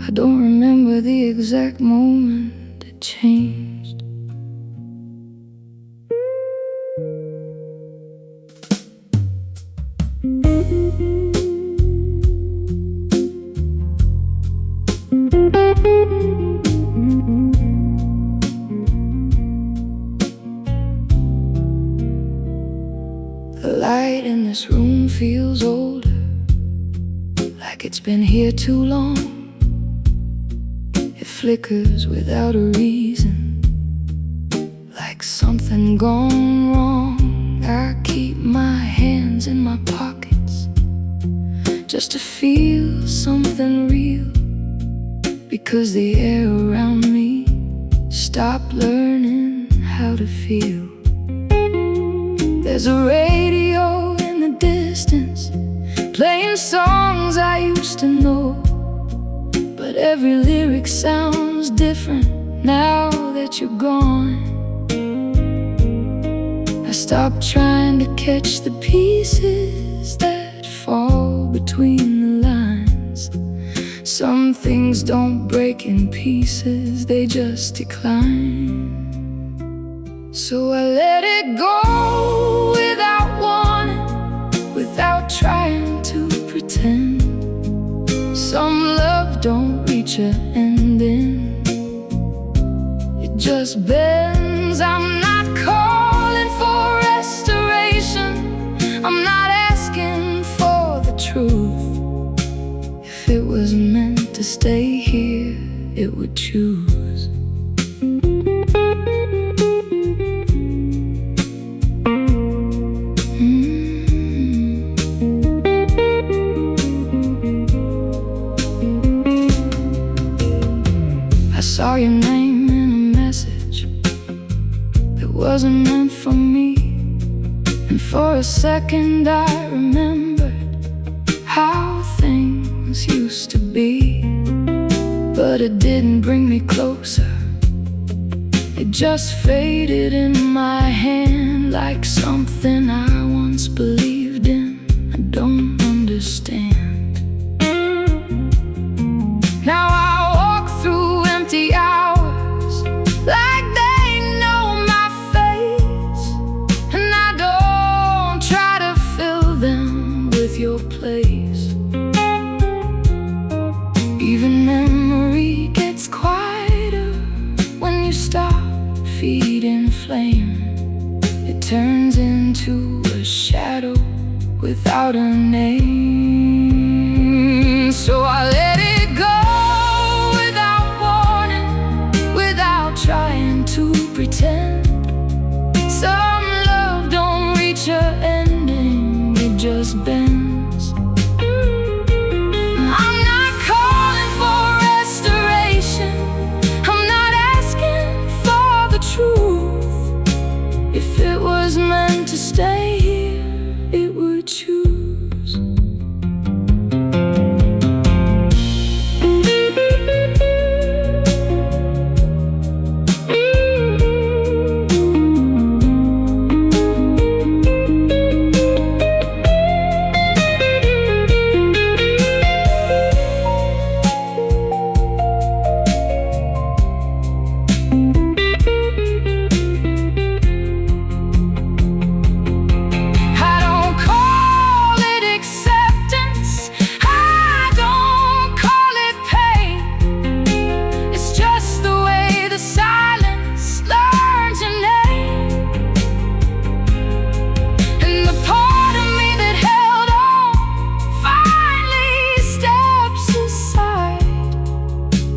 I don't remember the exact moment it changed. The light in this room feels older, like it's been here too long. It flickers without a reason, like something gone wrong. I keep my hands in my pockets just to feel something real, because the air around me stopped learning how to feel. There's a radio in the distance, playing songs I used to know, but every lyric sounds different now that you're gone. I stopped trying to catch the pieces that fall between the lines. Some things don't break in pieces, they just decline. So I let it go without warning, without trying to pretend. Some love don't reach an ending, it just bends. I'm not calling for restoration, I'm not asking for the truth. If it was meant to stay here, it would choose. I saw your name in a message that wasn't meant for me, and for a second I remembered how things used to be. But it didn't bring me closer, it just faded in my hand like something I once believed in. I don't understand. Now I walk through empty hours like they know my face, and I don't try to fill them with your place. Even memory gets quieter when you stop feeding flame. It turns into a shadow without a name. So I let it go without warning, without trying to pretend. Some love don't reach an ending, it just bends. I'm not calling for restoration, I'm not asking for the truth. If it was meant to stay here, it would choose.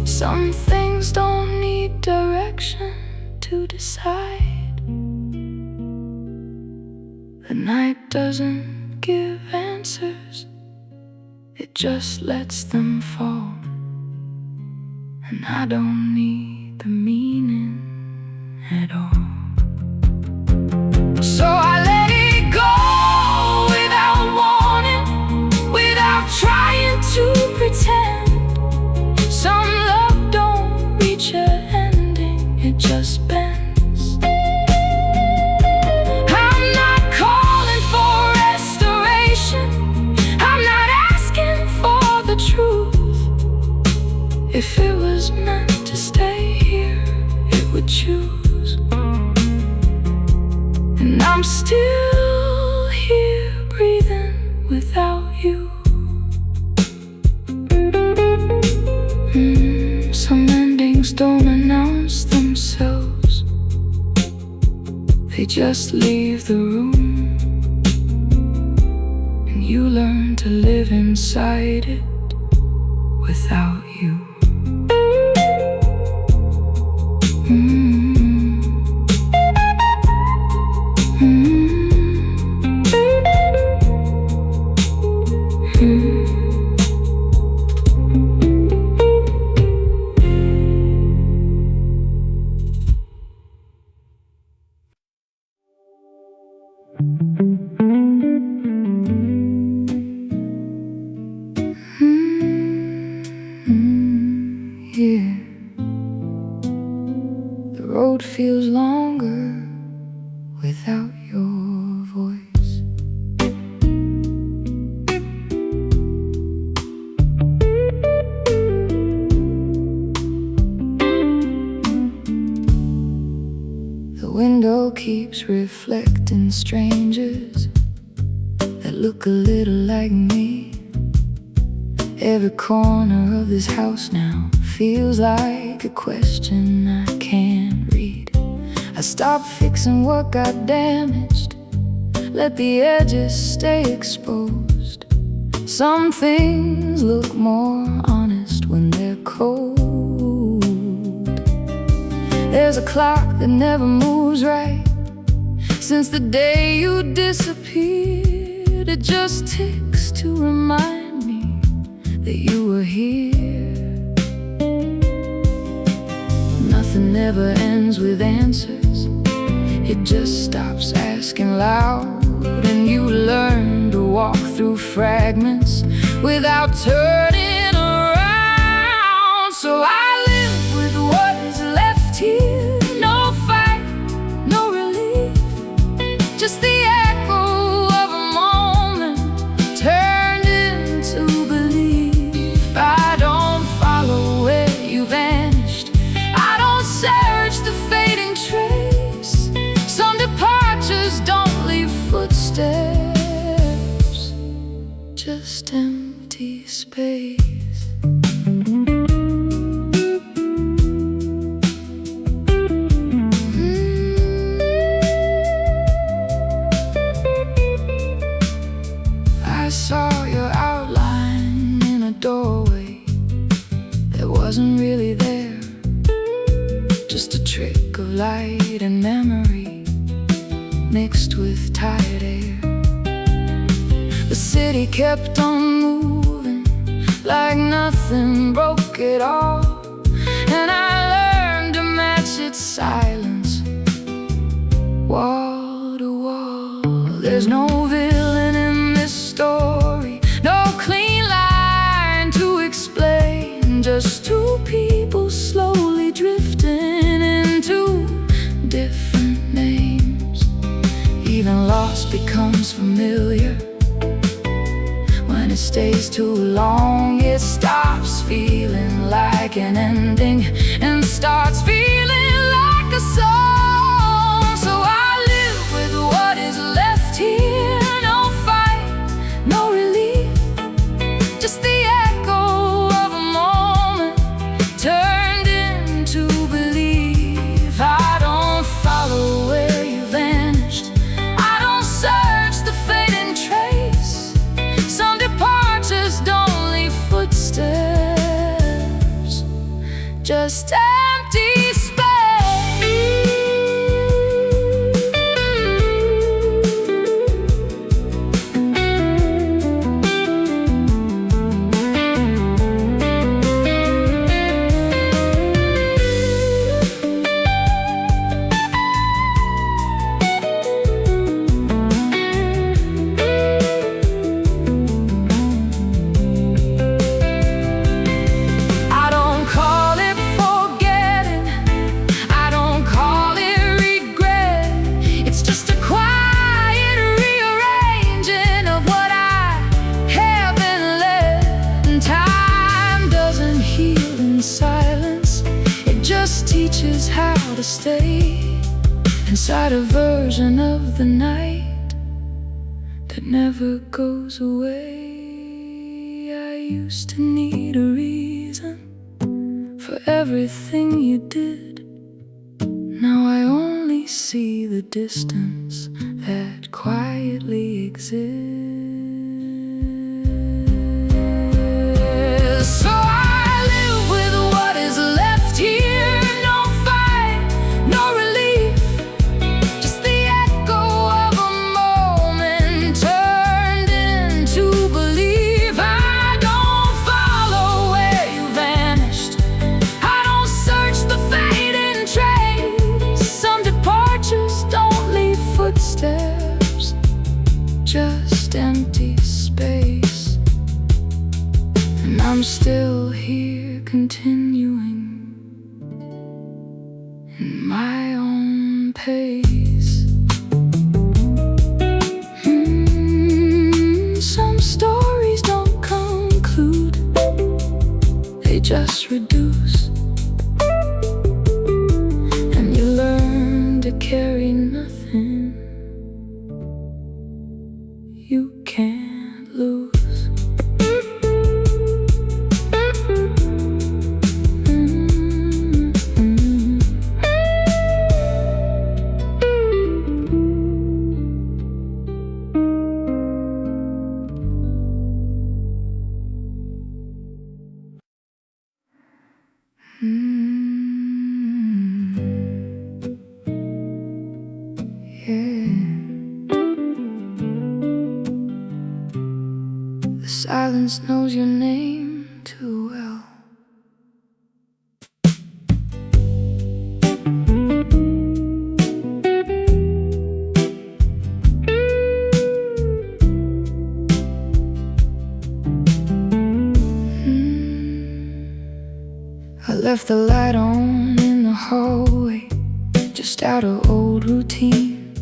Some things don't need direction to decide. The night doesn't give answers. answers, it just lets them fall. And I don't need the meaning at all. So I let it go without warning, without trying to pretend. Some love don't reach a ending, it just bends. I'm not calling for restoration, I'm not asking for the truth. If it was meant to stay here, it would choose. And I'm still here breathing without you. Some endings don't announce themselves, they just leave the room, and you learn to live inside it without you. Yeah, the road feels longer without your voice. The window keeps reflecting strangers that look a little like me. Every corner of this house now feels like a question I can't read. I stopped fixing what got damaged, let the edges stay exposed. Some things look more honest when they're cold. There's a clock that never moves right since the day you disappeared. It just ticks to remind me that you were here. Nothing ever ends with answers, it just stops asking loud. And you learn to walk through fragments without turning around. So I live with what is left here. No fight, no relief, just the echo of a moment turned into belief. I don't follow where you vanished, I don't search the fading trace. Some departures don't leave footsteps, just empty space. I saw your outline in a doorway that wasn't really there, just a trick of light and memory mixed with tired air. The city kept on moving like nothing broke at all, and I learned to match its silence wall to wall. There's no villain in this story, no clean line to explain, just two people slowly drifting into different names. Even loss becomes familiar. When it stays too long, it stops feeling like an ending and starts feeling like a song. So I live with what is left here. No fight, no relief, just the echo of a moment turned into belief. I don't follow where you vanished, I don't search the fading trace. Some departures don't leave footsteps, stay inside a version of the night that never goes away. I used to need a reason for everything you did. Now I only see the distance that quietly exists. So I live with what is left here. No fight, no relief, just the echo of a moment turned into belief. I don't follow where you vanished, I don't search the fading trace. Some departures don't leave footsteps, just empty space. And I'm still here continuing in my own pace. Some stories don't conclude, they just reduce. And you learn to carry nothing you can't lose. The silence knows your name too well. I left the light on in the hallway, just out of old routine.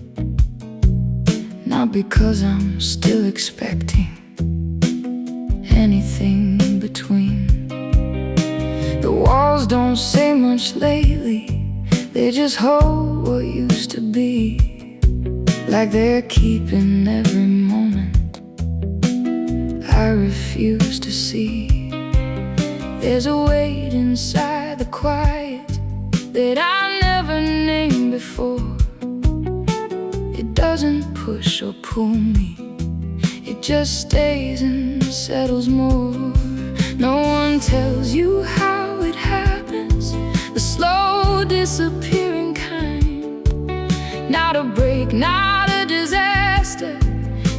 Not because I'm still expecting anything between. The walls don't say much lately, they just hold what used to be, like they're keeping every moment I refuse to see. There's a weight inside the quiet that I never named before. It doesn't push or pull me, it just stays and settles more. No one tells you how it happens, the slow disappearing kind. Not a break, not a disaster,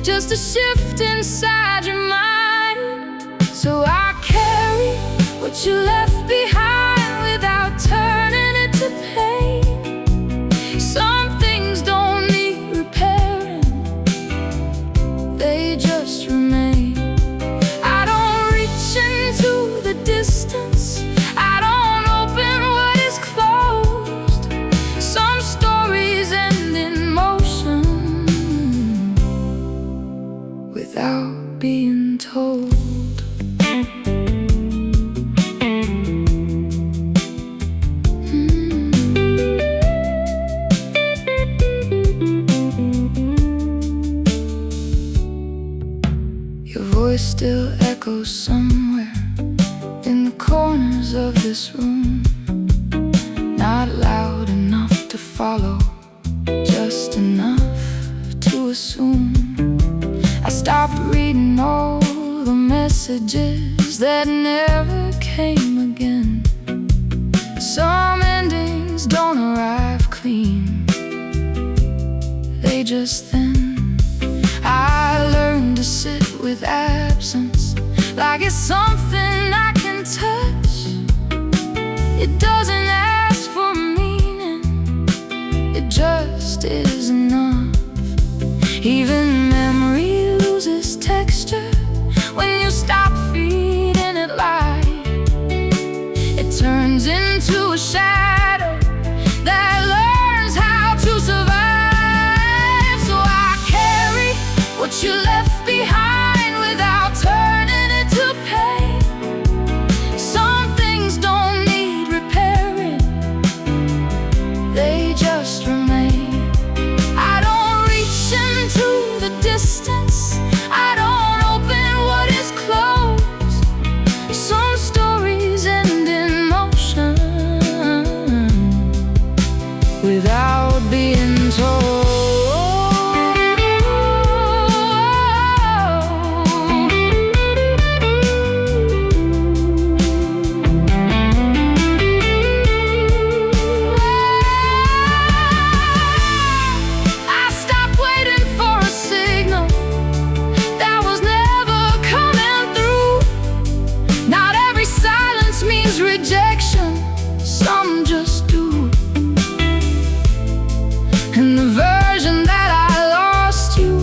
just a shift inside your mind. So I carry what you left behind without turning it to pain. Some things don't need repairing, they just remain. I don't reach into the distance, I don't open what is closed. Some stories end in motion without being told. Your voice still echoes somewhere in the corners of this room. Not loud enough to follow, just enough to assume. I stopped reading all the messages that never came again. Some endings don't arrive clean, they just thin. I learned to sit with absence like it's something I can touch. It doesn't ask for meaning, it just is enough. Even memory loses texture when you stop feeding it light. It turns into a shadow that learns how to survive. So I carry what you left behind without turning it to pain. Some things don't need repairing, And the version that I lost you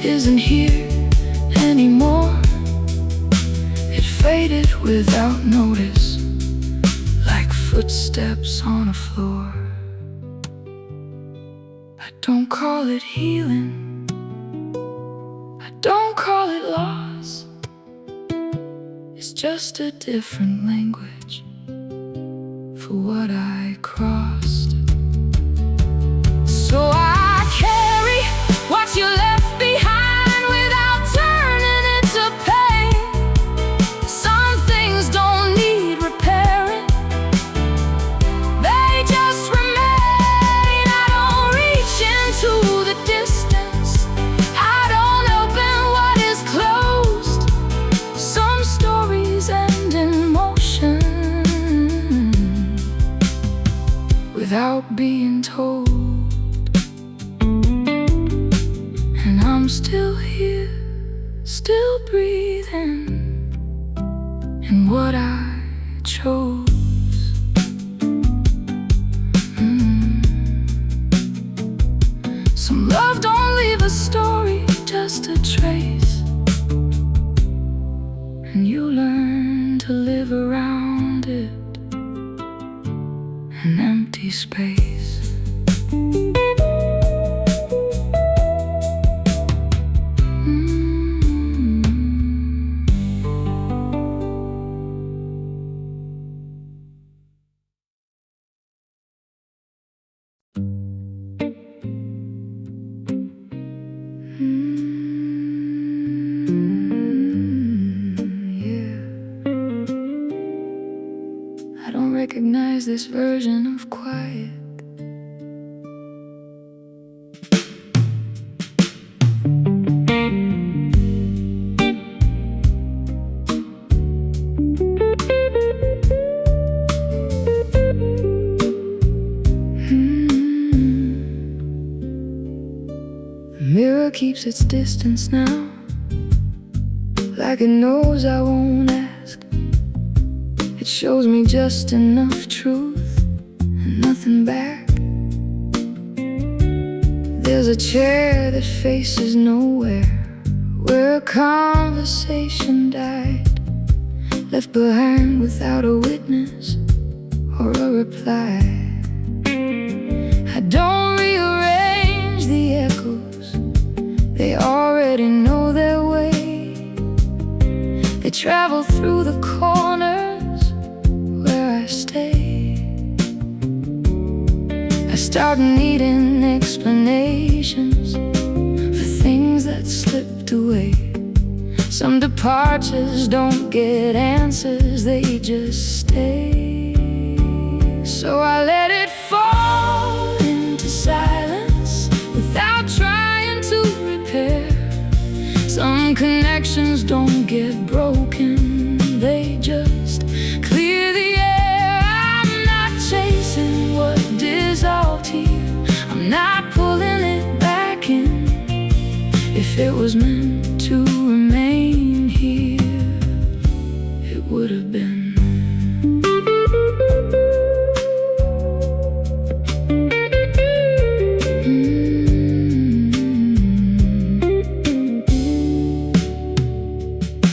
isn't here anymore. It faded without notice, like footsteps on a floor. I don't call it healing, I don't call it loss. It's just a different language for what I crossed. So I carry what you left behind without turning it to pain. Some things don't need repairing, they just remain. I don't reach into the distance, I don't open what is closed. Some stories end in motion without being told. And I'm still here, still breathing in what I chose. Some love don't leave a story, just a trace, and you learn to live around it, an empty space. I don't recognize this version of quiet. The mirror keeps its distance now, like it knows I won't ask. It shows me just enough truth and nothing back. There's a chair that faces nowhere, where a conversation died, left behind without a witness or a reply. I don't rearrange the echoes, they already know their way. They travel through the corners where I stay. I start needing explanations for things that slipped away. Some departures don't get answers, they just stay. So I let it fall into silence without trying to repair. Some connections don't get broken, they just clear the air. I'm not chasing what dissolved here, I'm not pulling it back in. If it was meant to remain here, it would have been.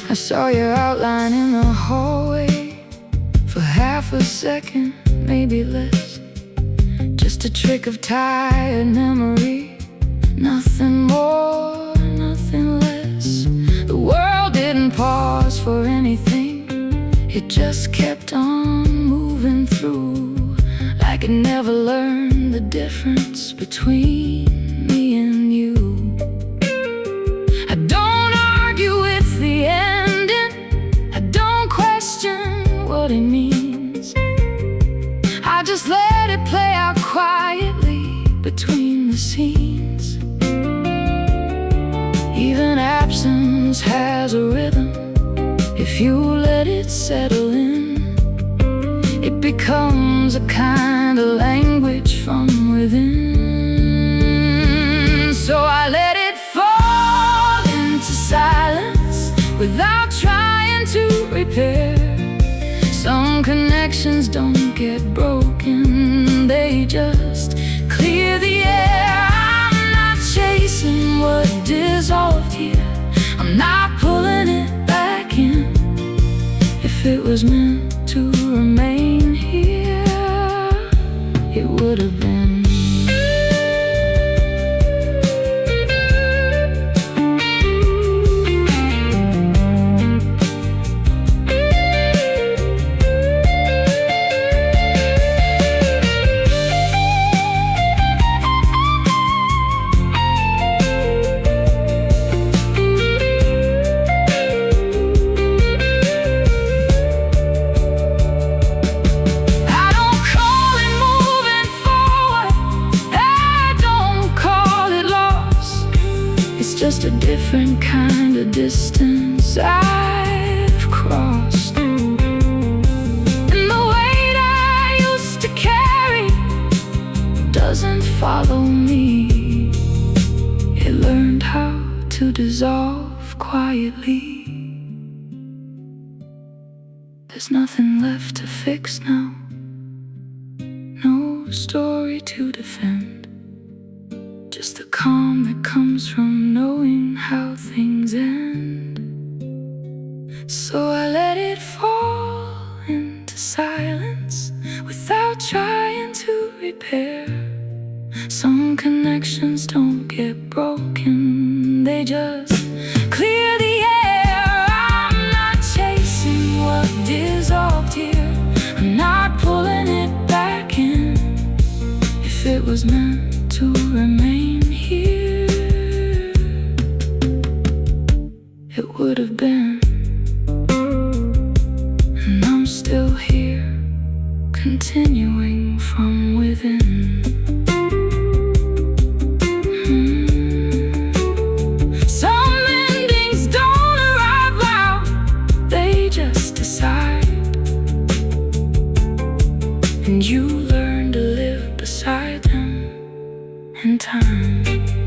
I saw your outline in the hallway for half a second, maybe less. Just a trick of tired memory, nothing more, nothing less. The world didn't pause for anything, it just kept on moving through, like it never learned the difference between me and you. I don't argue with the ending, I don't question what it means. I just let it play out quietly between the scenes. Even absence has a rhythm, if you let it settle in. It becomes a kind of language from within. So I let it fall into silence without trying to repair. Some connections don't get broken, they just clear the air. a different kind of distance I've crossed. And the weight I used to carry doesn't follow me. It learned how to dissolve quietly. There's nothing left to fix now, no story to defend, just the calm that comes from knowing how things end. So I let it fall into silence without trying to repair. Some connections don't get broken, they just clear the air. I'm not chasing what dissolved here, I'm not pulling it back in. If it was meant to remain here, it would have been. And I'm still here, continuing from within. Some endings don't arrive loud, they just decide. And you learn to live beside them in time.